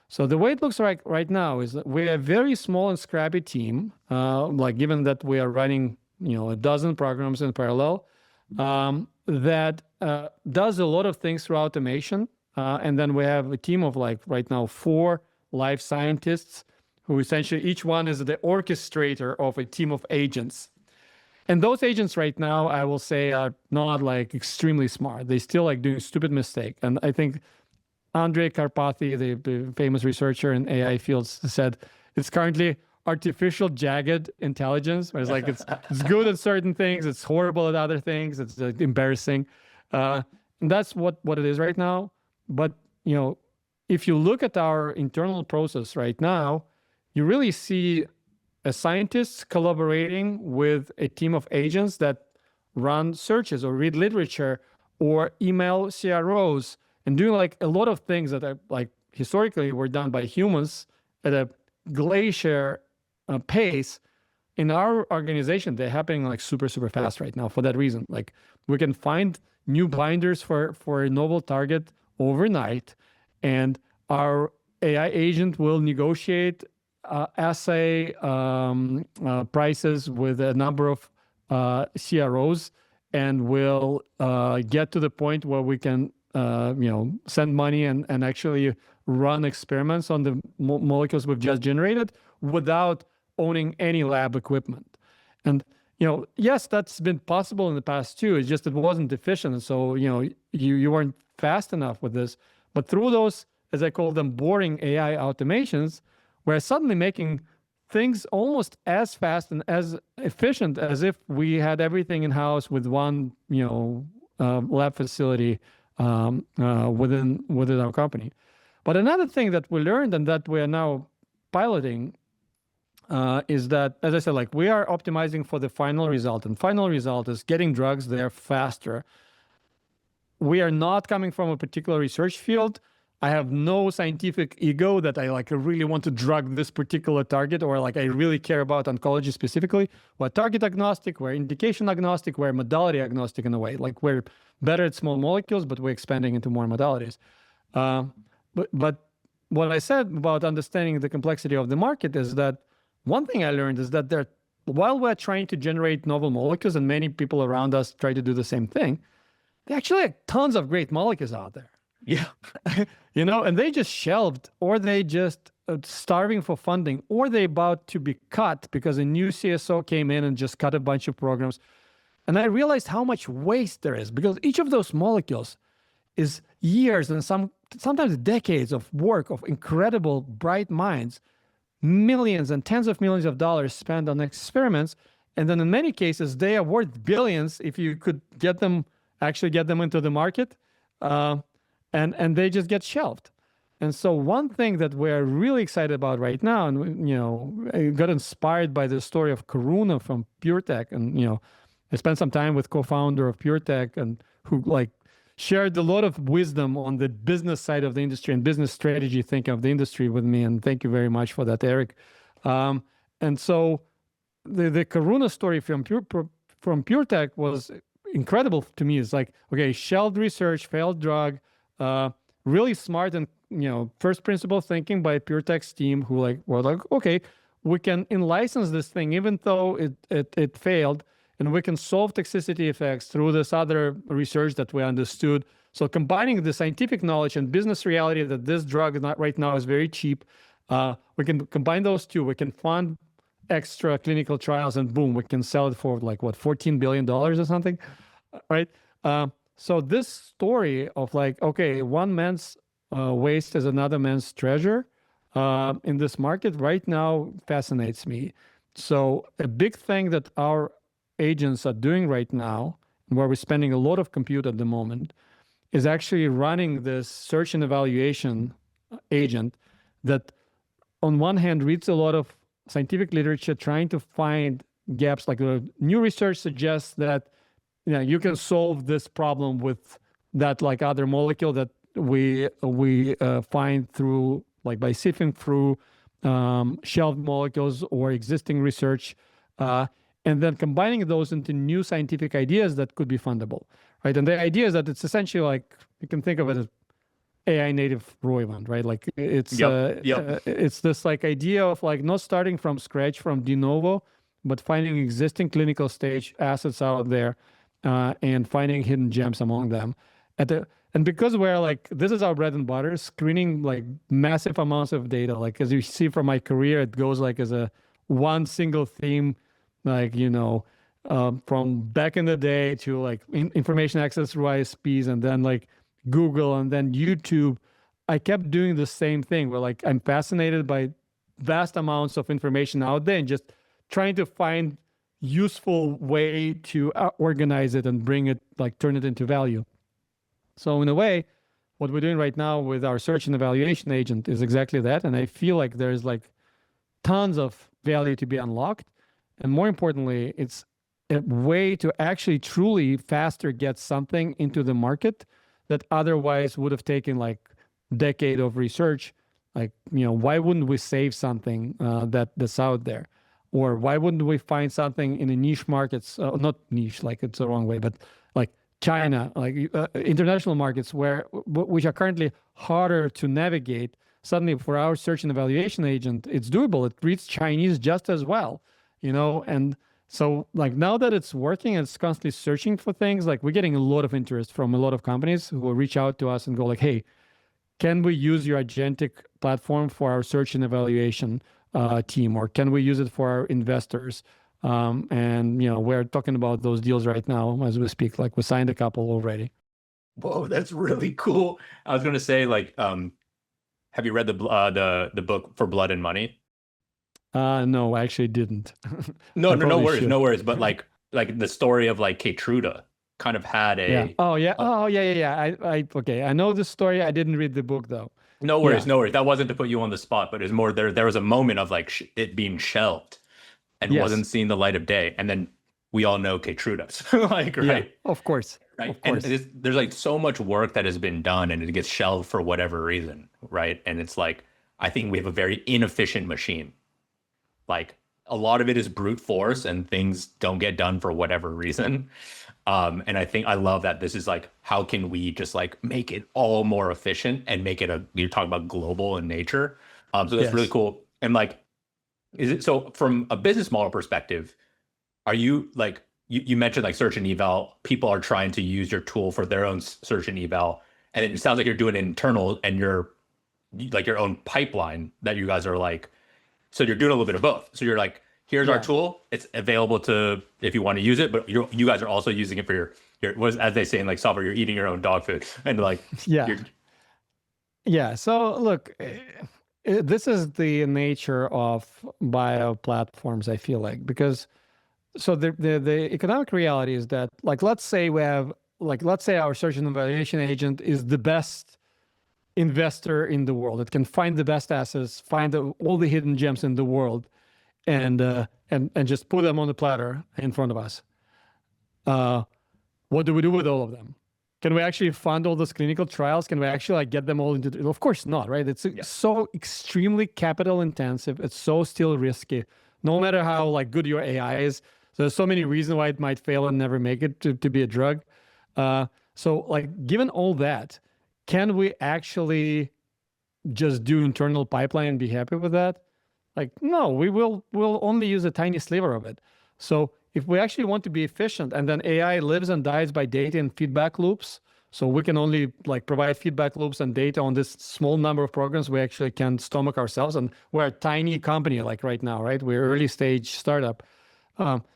So the way it looks like right now is that we're a very small and scrappy team, like given that we are running, a dozen programs in parallel, that does a lot of things through automation. And then we have a team of like right now 4 life scientists who essentially each one is the orchestrator of a team of agents. And those agents right now, I will say, are not like extremely smart. They still like doing stupid mistake. And I think Andrey Karpathy, the famous researcher in AI fields, said it's currently artificial jagged intelligence. Where it's like it's good at certain things, it's horrible at other things, it's embarrassing. And that's what it is right now. But if you look at our internal process right now, you really see a scientist collaborating with a team of agents that run searches or read literature or email CROs and doing like a lot of things that are like historically were done by humans at a glacier pace. In our organization, they're happening like super, super fast right now for that reason. Like we can find new binders for a novel target overnight, and our AI agent will negotiate assay prices with a number of CROs, and will get to the point where we can send money and actually run experiments on the molecules we've just generated without owning any lab equipment. And yes, that's been possible in the past too. It's just it wasn't efficient, and so you weren't fast enough with this. But through those, as I call them, boring AI automations, we're suddenly making things almost as fast and as efficient as if we had everything in-house with one, lab facility within our company. But another thing that we learned and that we are now piloting is that, as I said, like we are optimizing for the final result, and final result is getting drugs there faster. We are not coming from a particular research field. I have no scientific ego that I like really want to drug this particular target, or like I really care about oncology specifically. We're target agnostic, we're indication agnostic, we're modality agnostic in a way. Like we're better at small molecules, but we're expanding into more modalities. But what I said about understanding the complexity of the market is that one thing I learned is that while we're trying to generate novel molecules, and many people around us try to do the same thing, there actually are tons of great molecules out there. Yeah. And they just shelved, or they just starving for funding, or they about to be cut because a new CSO came in and just cut a bunch of programs. And I realized how much waste there is, because each of those molecules is years and sometimes decades of work of incredible bright minds, millions and tens of millions of dollars spent on experiments. And then in many cases, they are worth billions if you could get them into the market. And they just get shelved. And so one thing that we're really excited about right now, and I got inspired by the story of Karuna from PureTech, and I spent some time with co-founder of PureTech, and who like shared a lot of wisdom on the business side of the industry and business strategy thinking of the industry with me. And thank you very much for that, Eric. And so the Karuna story from PureTech was incredible to me. It's like, okay, shelved research, failed drug, really smart and first principle thinking by PureTech's team, who were like, okay, we can in-license this thing even though it failed, and we can solve toxicity effects through this other research that we understood. So combining the scientific knowledge and business reality that this drug right now is very cheap, we can combine those two. We can fund extra clinical trials, and boom, we can sell it for like what, $14 billion or something. right? So this story of like, okay, one man's waste is another man's treasure in this market right now fascinates me. So a big thing that our agents are doing right now, where we're spending a lot of compute at the moment, is actually running this search and evaluation agent that on one hand reads a lot of scientific literature trying to find gaps. Like new research suggests that you can solve this problem with that like other molecule that we find through like by sifting through shelved molecules or existing research, and then combining those into new scientific ideas that could be fundable, right? And the idea is that it's essentially like you can think of it as AI native Roivant, right? Like it's it's this like idea of like not starting from scratch from de novo, but finding existing clinical stage assets out there and finding hidden gems among them. And because we're like, this is our bread and butter, screening like massive amounts of data. Like as you see from my career, it goes like as a one single theme, like, from back in the day to like information access through ISPs and then like Google and then YouTube. I kept doing the same thing where like I'm fascinated by vast amounts of information out there and just trying to find useful way to organize it and bring it, like turn it into value. So in a way, what we're doing right now with our search and evaluation agent is exactly that. And I feel like there's like tons of value to be unlocked. And more importantly, it's a way to actually truly faster get something into the market that otherwise would have taken like decade of research. Like, why wouldn't we save something that's out there? Or why wouldn't we find something in a niche markets, not niche, like it's the wrong way, but like China, like international markets which are currently harder to navigate. Suddenly for our search and evaluation agent, it's doable. It reads Chinese just as well, and so like now that it's working and it's constantly searching for things, like we're getting a lot of interest from a lot of companies who will reach out to us and go like, hey, can we use your agentic platform for our search and evaluation team, or can we use it for our investors? And we're talking about those deals right now as we speak. Like we signed a couple already. Whoa, that's really cool. I was going to say, like, have you read the book For Blood and Money? No, I actually didn't. No worries. But like the story of like Keytruda kind of had a. Yeah. Oh yeah. Okay. I know the story. I didn't read the book though. No worries. That wasn't to put you on the spot, but it was more there was a moment of like it being shelved and wasn't seeing the light of day. And then we all know Keytruda's like, right? Yeah, of course. Right. Of course. And there's like so much work that has been done and it gets shelved for whatever reason. Right. And it's like, I think we have a very inefficient machine. Like a lot of it is brute force and things don't get done for whatever reason. And I think I love that this is like, how can we just like make it all more efficient and make it you're talking about global in nature. So that's really cool. And like, is it, so from a business model perspective, are you like, you mentioned like search and eval, people are trying to use your tool for their own search and eval. And it sounds like you're doing internal and you're like your own pipeline that you guys are like, so you're doing a little bit of both. So you're like, here's our tool. It's available to, if you want to use it, but you guys are also using it for your as they say in like software, you're eating your own dog food and like, Yeah. So look, this is the nature of bio platforms, I feel like, because so the economic reality is that like, let's say our search and evaluation agent is the best investor in the world. It can find the best assets, find all the hidden gems in the world, and just put them on the platter in front of us. What do we do with all of them? Can we actually fund all those clinical trials? Can we actually like get them all into? Of course not, right? It's so extremely capital intensive. It's so still risky. No matter how like good your AI is, there's so many reasons why it might fail and never make it to be a drug. So like, given all that, can we actually just do internal pipeline and be happy with that? Like, no, we'll only use a tiny sliver of it. So if we actually want to be efficient, and then AI lives and dies by data and feedback loops, so we can only like provide feedback loops and data on this small number of programs we actually can stomach ourselves. And we're a tiny company like right now, right? We're an early stage startup.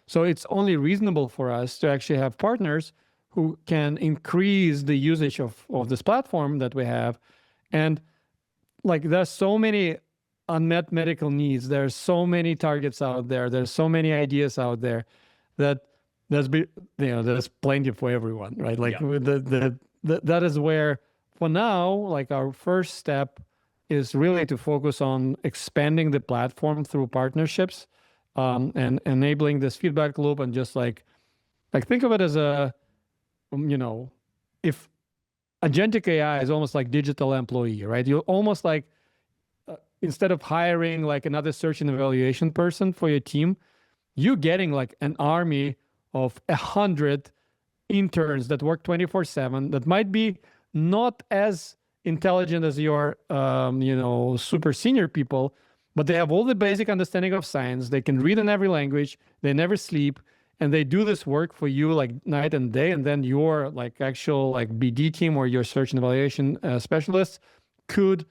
So it's only reasonable for us to actually have partners who can increase the usage of this platform that we have. And like there's so many unmet medical needs. There's so many targets out there. There's so many ideas out there that there's plenty for everyone, right? Like that is where for now, like our first step is really to focus on expanding the platform through partnerships, and enabling this feedback loop, and just like think of it as a, if agentic AI is almost like digital employee, right? You're almost like, instead of hiring like another search and evaluation person for your team, you're getting like an army of 100 interns that work 24/7 that might be not as intelligent as your, super senior people, but they have all the basic understanding of science. They can read in every language. They never sleep. And they do this work for you like night and day. And then your like actual like BD team or your search and evaluation specialists could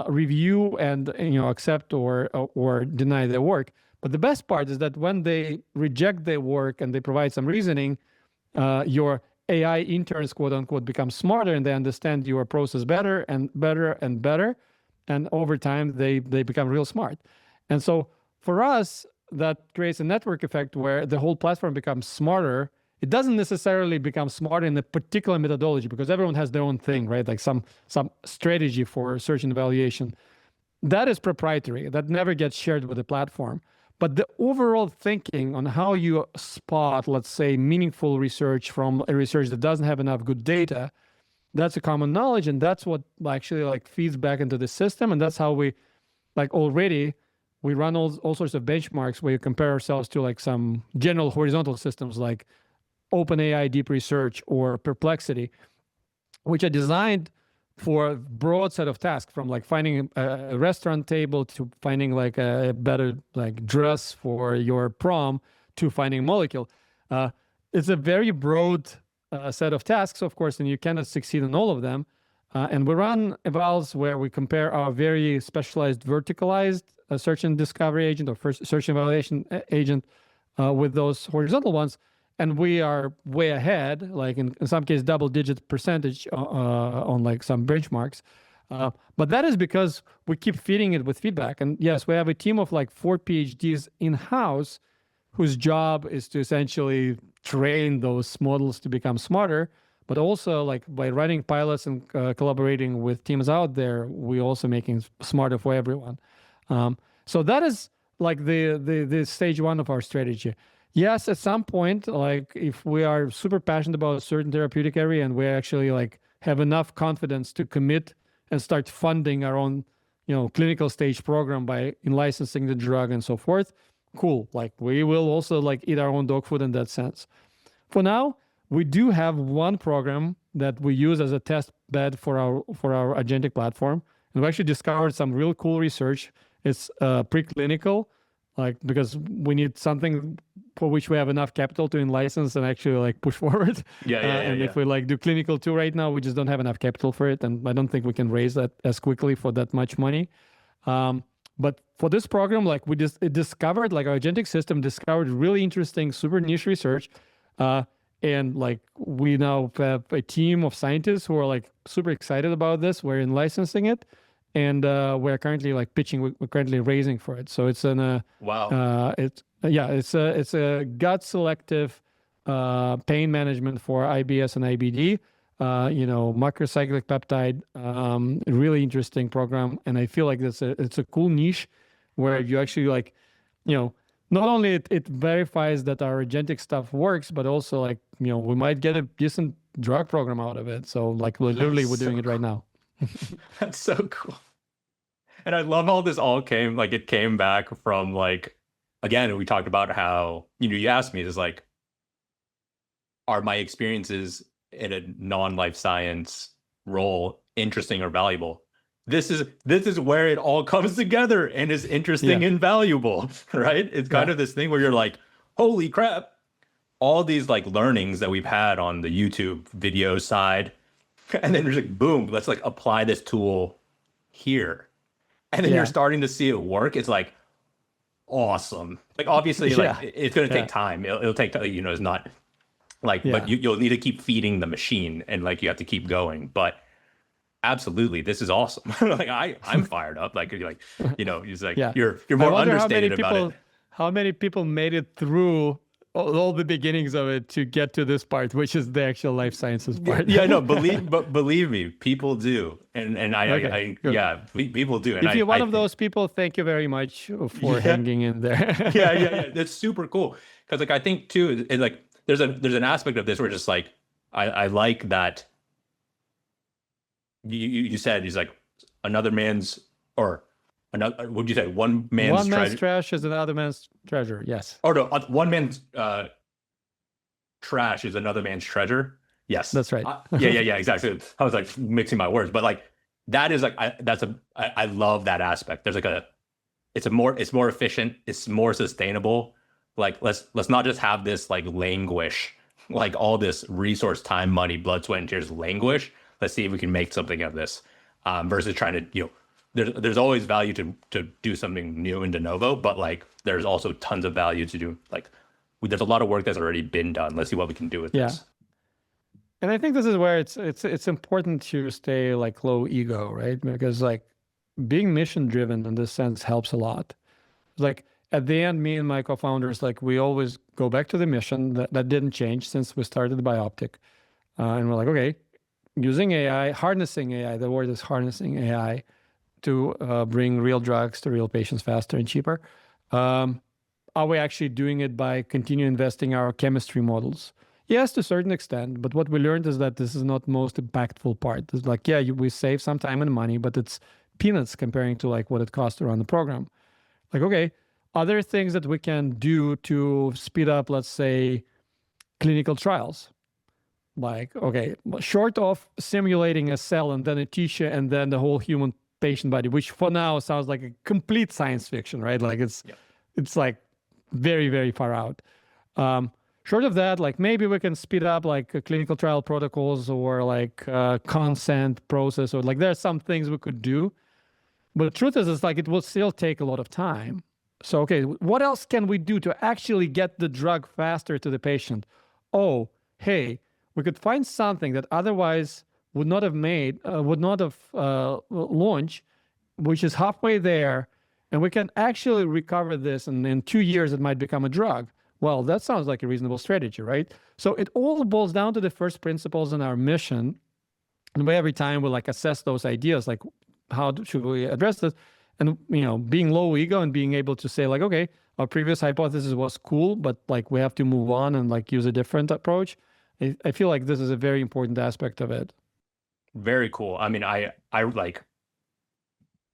review and accept or deny their work. But the best part is that when they reject their work and they provide some reasoning, your AI interns, quote unquote, become smarter, and they understand your process better and better and better. And over time, they become real smart. And so for us, that creates a network effect where the whole platform becomes smarter. It doesn't necessarily become smarter in a particular methodology, because everyone has their own thing, right? Like some strategy for search and evaluation. That is proprietary. That never gets shared with the platform. But the overall thinking on how you spot, let's say, meaningful research from a research that doesn't have enough good data, that's a common knowledge, and that's what actually like feeds back into the system. And that's how we we run all sorts of benchmarks where you compare ourselves to like some general horizontal systems like OpenAI Deep Research or Perplexity, which are designed for a broad set of tasks, from like finding a restaurant table to finding like a better like dress for your prom to finding a molecule. It's a very broad set of tasks, of course, and you cannot succeed in all of them. And we run evals where we compare our very specialized verticalized search and discovery agent or search and evaluation agent with those horizontal ones. And we are way ahead, like in some cases, double-digit percentage on like some benchmarks. But that is because we keep feeding it with feedback. And yes, we have a team of like 4 PhDs in-house whose job is to essentially train those models to become smarter. But also, like by running pilots and collaborating with teams out there, we're also making smarter for everyone. So that is like the stage one of our strategy. Yes, at some point, like if we are super passionate about a certain therapeutic area and we actually like have enough confidence to commit and start funding our own, clinical stage program by in-licensing the drug and so forth, cool. Like we will also like eat our own dog food in that sense. For now, we do have one program that we use as a test bed for our Agentic platform. And we actually discovered some real cool research. It's preclinical, like because we need something for which we have enough capital to in-license and actually like push forward. And if we like do clinical too right now, we just don't have enough capital for it. And I don't think we can raise that as quickly for that much money. But for this program, like it discovered, like our agentic system discovered really interesting, super niche research. And like we now have a team of scientists who are like super excited about this. We're in licensing it. And we're currently like pitching. We're currently raising for it. So it's it's a gut selective pain management for IBS and IBD. Macrocyclic peptide. Really interesting program, and I feel like it's a cool niche where you actually like, not only it verifies that our agentic stuff works, but also like we might get a decent drug program out of it. So like we're doing it right now. That's so cool. And I love how this all came back from like, again, we talked about how, you asked me, is like, are my experiences in a non-life science role interesting or valuable? This is where it all comes together and is interesting and valuable, right? It's kind of this thing where you're like, holy crap, all these like learnings that we've had on the YouTube video side, and then you're like, boom, let's like apply this tool here. And then you're starting to see it work. It's like awesome. Like obviously, like it's going to take time. It'll take, it's not Like, but you'll need to keep feeding the machine, and like you have to keep going. But absolutely, this is awesome. Like I'm fired up. Like he's like you're more understated about it. How many people made it through all the beginnings of it to get to this part, which is the actual life sciences part? Yeah, no, believe me, people do, and people do. And if you're one of those people, thank you very much for hanging in there. yeah, that's super cool. Because like I think too, it's like there's an aspect of this where just like I like that. You said he's like another man's or another. Would you say one man's trash is another man's treasure? Yes. Or no, one man's trash is another man's treasure. Yes, that's right. Yeah, exactly. I was like mixing my words, but like that is like I love that aspect. There's like it's more efficient. It's more sustainable. Like let's not just have this like languish, like all this resource, time, money, blood, sweat, and tears languish. Let's see if we can make something of this, versus trying to, there's always value to do something new and de novo, but like there's also tons of value to do. Like there's a lot of work that's already been done. Let's see what we can do with this. And I think this is where it's important to stay like low ego, right? Because like being mission driven in this sense helps a lot. Like at the end, me and my co-founders, like we always go back to the mission that didn't change since we started BIOPTIC, and we're like, okay. Using AI, harnessing AI, the word is harnessing AI to bring real drugs to real patients faster and cheaper. Are we actually doing it by continuing investing our chemistry models? Yes, to a certain extent, but what we learned is that this is not the most impactful part. It's like, we save some time and money, but it's peanuts comparing to like what it costs to run the program. Like, okay, other things that we can do to speed up, let's say, clinical trials. Like, okay, short of simulating a cell and then a tissue and then the whole human patient body, which for now sounds like a complete science fiction, right? Like it's like very, very far out. Short of that, like maybe we can speed up like clinical trial protocols or like consent process, or like there are some things we could do. But the truth is, it's like it will still take a lot of time. So, okay, what else can we do to actually get the drug faster to the patient? Oh, hey, we could find something that otherwise would not have launched, which is halfway there, and we can actually recover this, and in 2 years it might become a drug. Well, that sounds like a reasonable strategy, right? So it all boils down to the first principles in our mission, and every time we like assess those ideas, like how should we address this, and being low ego and being able to say like, okay, our previous hypothesis was cool, but like we have to move on and like use a different approach. I feel like this is a very important aspect of it. Very cool. I mean, I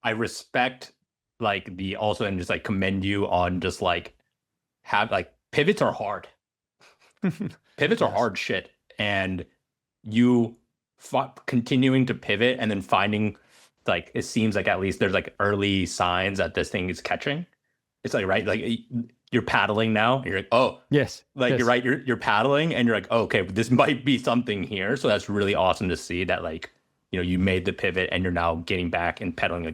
respect like the also, and just like commend you on just like pivots are hard. Pivots are hard shit. And you continuing to pivot and then finding like, it seems like at least there's like early signs that this thing is catching. It's like, right, like you're paddling now and you're like, oh yes, like you're right, you're paddling and you're like, oh, okay, this might be something here. So that's really awesome to see that like, you made the pivot and you're now getting back and paddling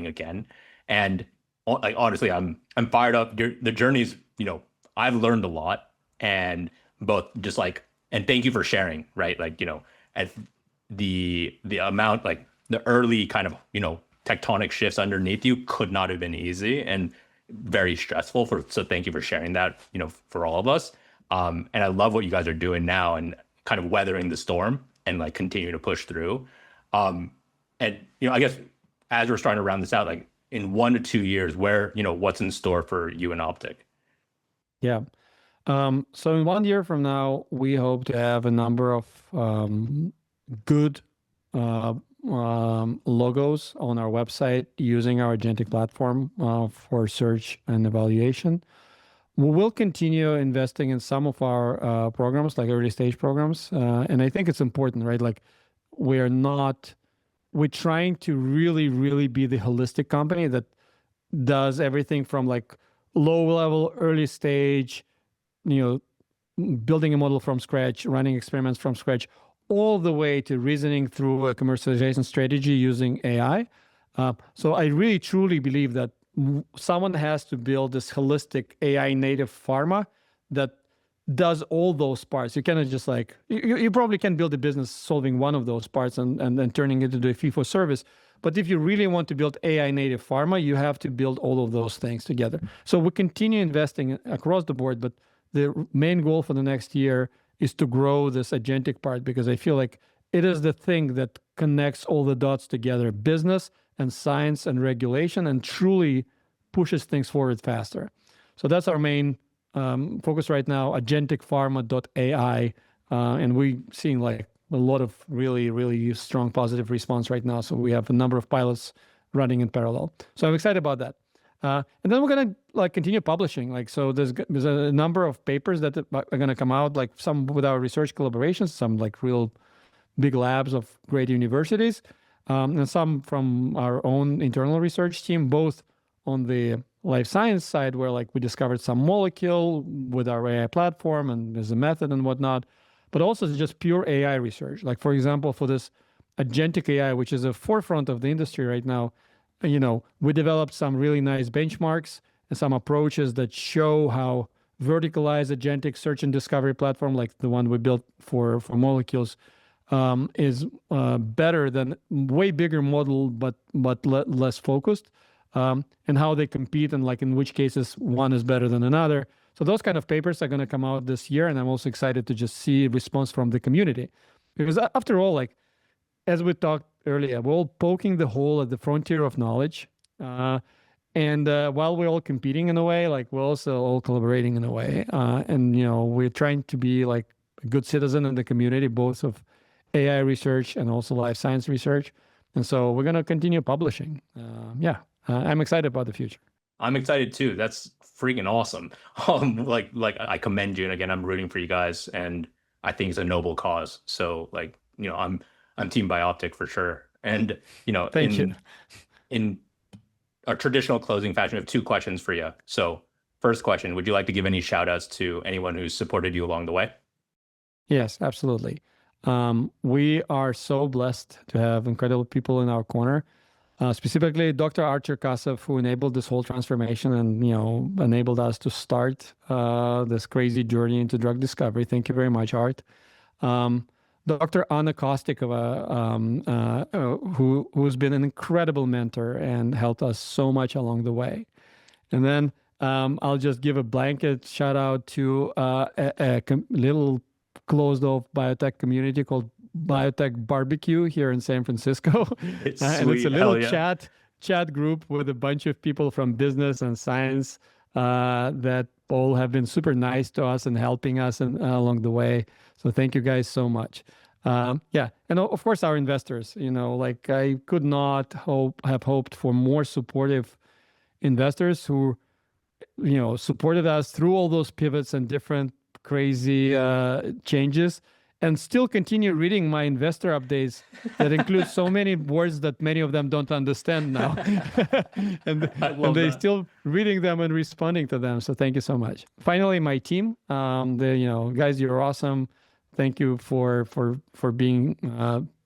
again. And like honestly, I'm fired up. The journey's, I've learned a lot, and both just like, and thank you for sharing, right? Like, at the amount, like the early kind of, tectonic shifts underneath you could not have been easy and very stressful. So thank you for sharing that, for all of us. And I love what you guys are doing now and kind of weathering the storm and like continue to push through. And, I guess as we're starting to round this out, like in 1 to 2 years, where, what's in store for you and OPTIC? Yeah. So in 1 year from now, we hope to have a number of good logos on our website using our Agentic platform for search and evaluation. We will continue investing in some of our programs, like early stage programs. And I think it's important, right? Like we're trying to really, really be the holistic company that does everything from like low level, early stage, building a model from scratch, running experiments from scratch, all the way to reasoning through a commercialization strategy using AI. So I really truly believe that someone has to build this holistic AI native pharma that does all those parts. You cannot just like, you probably can build a business solving one of those parts and then turning it into a fee for service. But if you really want to build AI native pharma, you have to build all of those things together. So we continue investing across the board, but the main goal for the next year is to grow this agentic part, because I feel like it is the thing that connects all the dots together, business and science and regulation, and truly pushes things forward faster. So that's our main focus right now, agenticpharma.ai. And we're seeing like a lot of really, really strong positive response right now. So we have a number of pilots running in parallel. So I'm excited about that. And then we're gonna like continue publishing. Like, so there's a number of papers that are gonna come out, like some with our research collaborations, some like real big labs of great universities, and some from our own internal research team, both on the life science side, where like we discovered some molecule with our AI platform and there's a method and whatnot, but also just pure AI research. Like, for example, for this agentic AI, which is a forefront of the industry right now, we developed some really nice benchmarks and some approaches that show how verticalized agentic search and discovery platform, like the one we built for molecules, is better than way bigger model, but less focused, and how they compete and like in which cases one is better than another. So those kind of papers are going to come out this year, and I'm also excited to just see response from the community, because after all, like as we talked earlier, we're all poking the hole at the frontier of knowledge, and while we're all competing in a way, like we're also all collaborating in a way, and we're trying to be like a good citizen in the community, both of AI research and also life science research. And so we're going to continue publishing. I'm excited about the future. I'm excited too. That's freaking awesome. Like I commend you. And again, I'm rooting for you guys, and I think it's a noble cause. So like, I'm team BIOPTIC for sure. And, Thank you. In our traditional closing fashion, we have two questions for you. So first question, would you like to give any shout outs to anyone who's supported you along the way? Yes, absolutely. We are so blessed to have incredible people in our corner, specifically Dr. Art Cherkasov, who enabled this whole transformation and, enabled us to start this crazy journey into drug discovery. Thank you very much, Art. Dr. Anna Kostikova, who's been an incredible mentor and helped us so much along the way. And then I'll just give a blanket shout out to a little closed off biotech community called Biotech Barbecue here in San Francisco. It's and it's a little yeah. chat group with a bunch of people from business and science that all have been super nice to us and helping us along the way. So thank you guys so much. And of course our investors, like I could not have hoped for more supportive investors who, supported us through all those pivots and different crazy changes, and still continue reading my investor updates that include so many words that many of them don't understand now. and they're still reading them and responding to them. So thank you so much. Finally, my team, guys, you're awesome. Thank you for being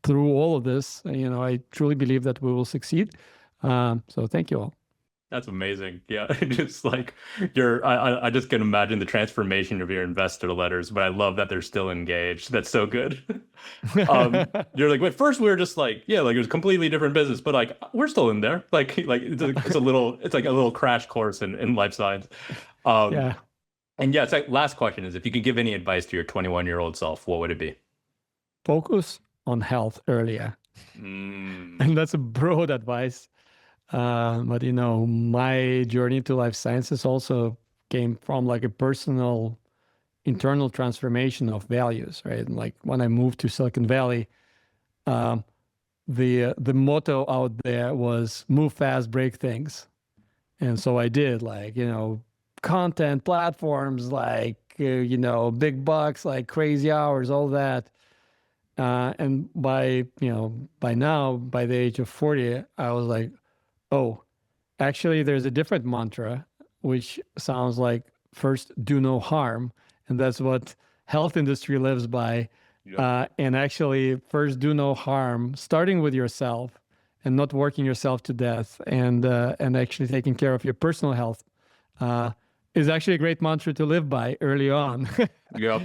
through all of this. I truly believe that we will succeed. So thank you all. That's amazing. Yeah, just like I just can imagine the transformation of your investor letters, but I love that they're still engaged. That's so good. You're like, but first we were just like, it was a completely different business, but like we're still in there. Like it's like a little crash course in life science. And it's like last question is, if you could give any advice to your 21-year-old self, what would it be? Focus on health earlier. And that's a broad advice. But my journey to life sciences also came from like a personal internal transformation of values, right? And like when I moved to Silicon Valley, the motto out there was move fast, break things. And so I did, like, content platforms, like, big bucks, like crazy hours, all that. And by now, by the age of 40, I was like, oh, actually, there's a different mantra, which sounds like first, do no harm. And that's what health industry lives by. Yeah. And actually, first, do no harm, starting with yourself and not working yourself to death, and actually taking care of your personal health. is actually a great mantra to live by early on. Yep.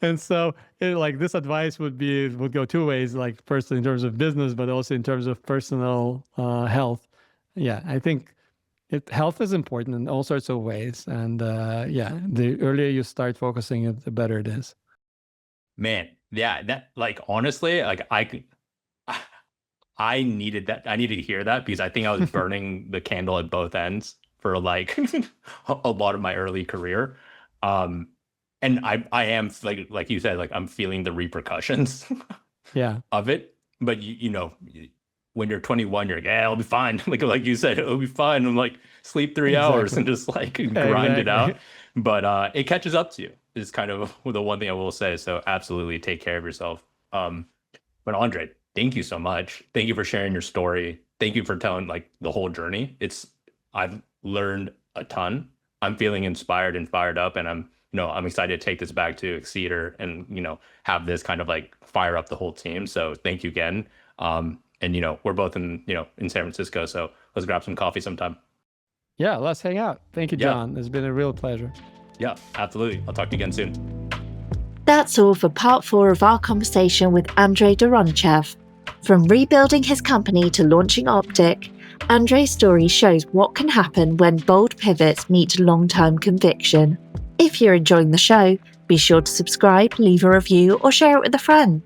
And so this advice would go two ways, like first in terms of business, but also in terms of personal health. Yeah, I think health is important in all sorts of ways. And the earlier you start focusing it, the better it is. Man, yeah, that honestly, I needed that. I needed to hear that because I think I was burning the candle at both ends for a lot of my early career. And I am like you said, I'm feeling the repercussions of it. But when you're 21, you're like, yeah, I'll be fine. Like you said, it'll be fine. I'm like, sleep 3 hours and just grind it out. But it catches up to you is kind of the one thing I will say. So absolutely take care of yourself. But Andrey, thank you so much. Thank you for sharing your story. Thank you for telling the whole journey. I've learned a ton. I'm feeling inspired and fired up, and I'm excited to take this back to Exceeder and have this kind of fire up the whole team. So thank you again. And we're both in San Francisco, so let's grab some coffee sometime. Yeah, let's hang out. Thank you, John. Yeah. It's been a real pleasure. Yeah, absolutely. I'll talk to you again soon. That's all for part 4 of our conversation with Andrey Doronichev. From rebuilding his company to launching OPTIC, Andrey's story shows what can happen when bold pivots meet long-term conviction. If you're enjoying the show, be sure to subscribe, leave a review, or share it with a friend.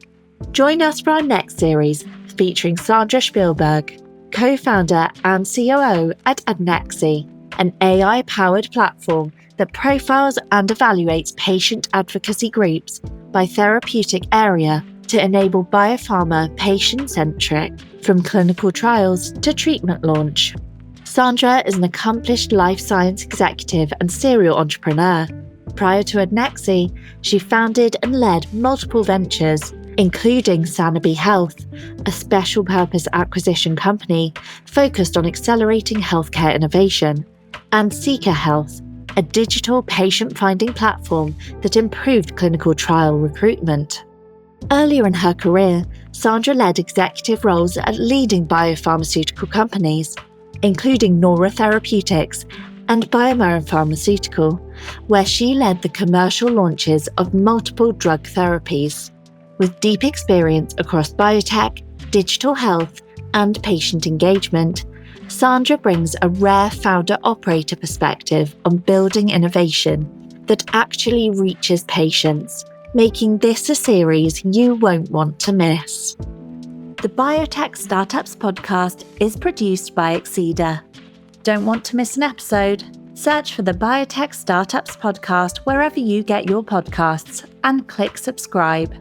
Join us for our next series, featuring Sandra Spielberg, co-founder and COO at Adnexi, an AI-powered platform that profiles and evaluates patient advocacy groups by therapeutic area to enable biopharma patient-centric, from clinical trials to treatment launch. Sandra is an accomplished life science executive and serial entrepreneur. Prior to Adnexi, she founded and led multiple ventures, including Sanofi Health, a special purpose acquisition company focused on accelerating healthcare innovation, and Seeker Health, a digital patient-finding platform that improved clinical trial recruitment. Earlier in her career, Sandra led executive roles at leading biopharmaceutical companies, including Nora Therapeutics and BioMarin Pharmaceutical, where she led the commercial launches of multiple drug therapies. With deep experience across biotech, digital health, and patient engagement, Sandra brings a rare founder-operator perspective on building innovation that actually reaches patients, making this a series you won't want to miss. The Biotech Startups podcast is produced by Exceeder. Don't want to miss an episode? Search for the Biotech Startups podcast wherever you get your podcasts and click subscribe.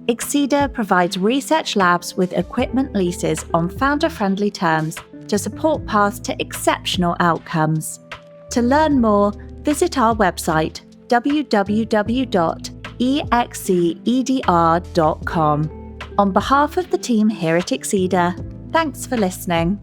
Exceeder provides research labs with equipment leases on founder-friendly terms to support paths to exceptional outcomes. To learn more, visit our website www.exceeder.com. On behalf of the team here at Exceeder, thanks for listening.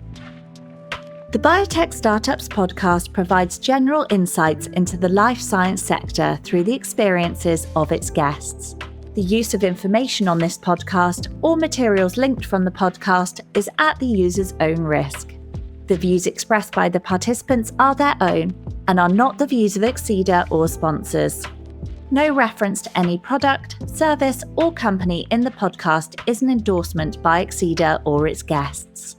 The Biotech Startups podcast provides general insights into the life science sector through the experiences of its guests. The use of information on this podcast or materials linked from the podcast is at the user's own risk. The views expressed by the participants are their own and are not the views of Exceeder or sponsors. No reference to any product, service, or company in the podcast is an endorsement by Exceeder or its guests.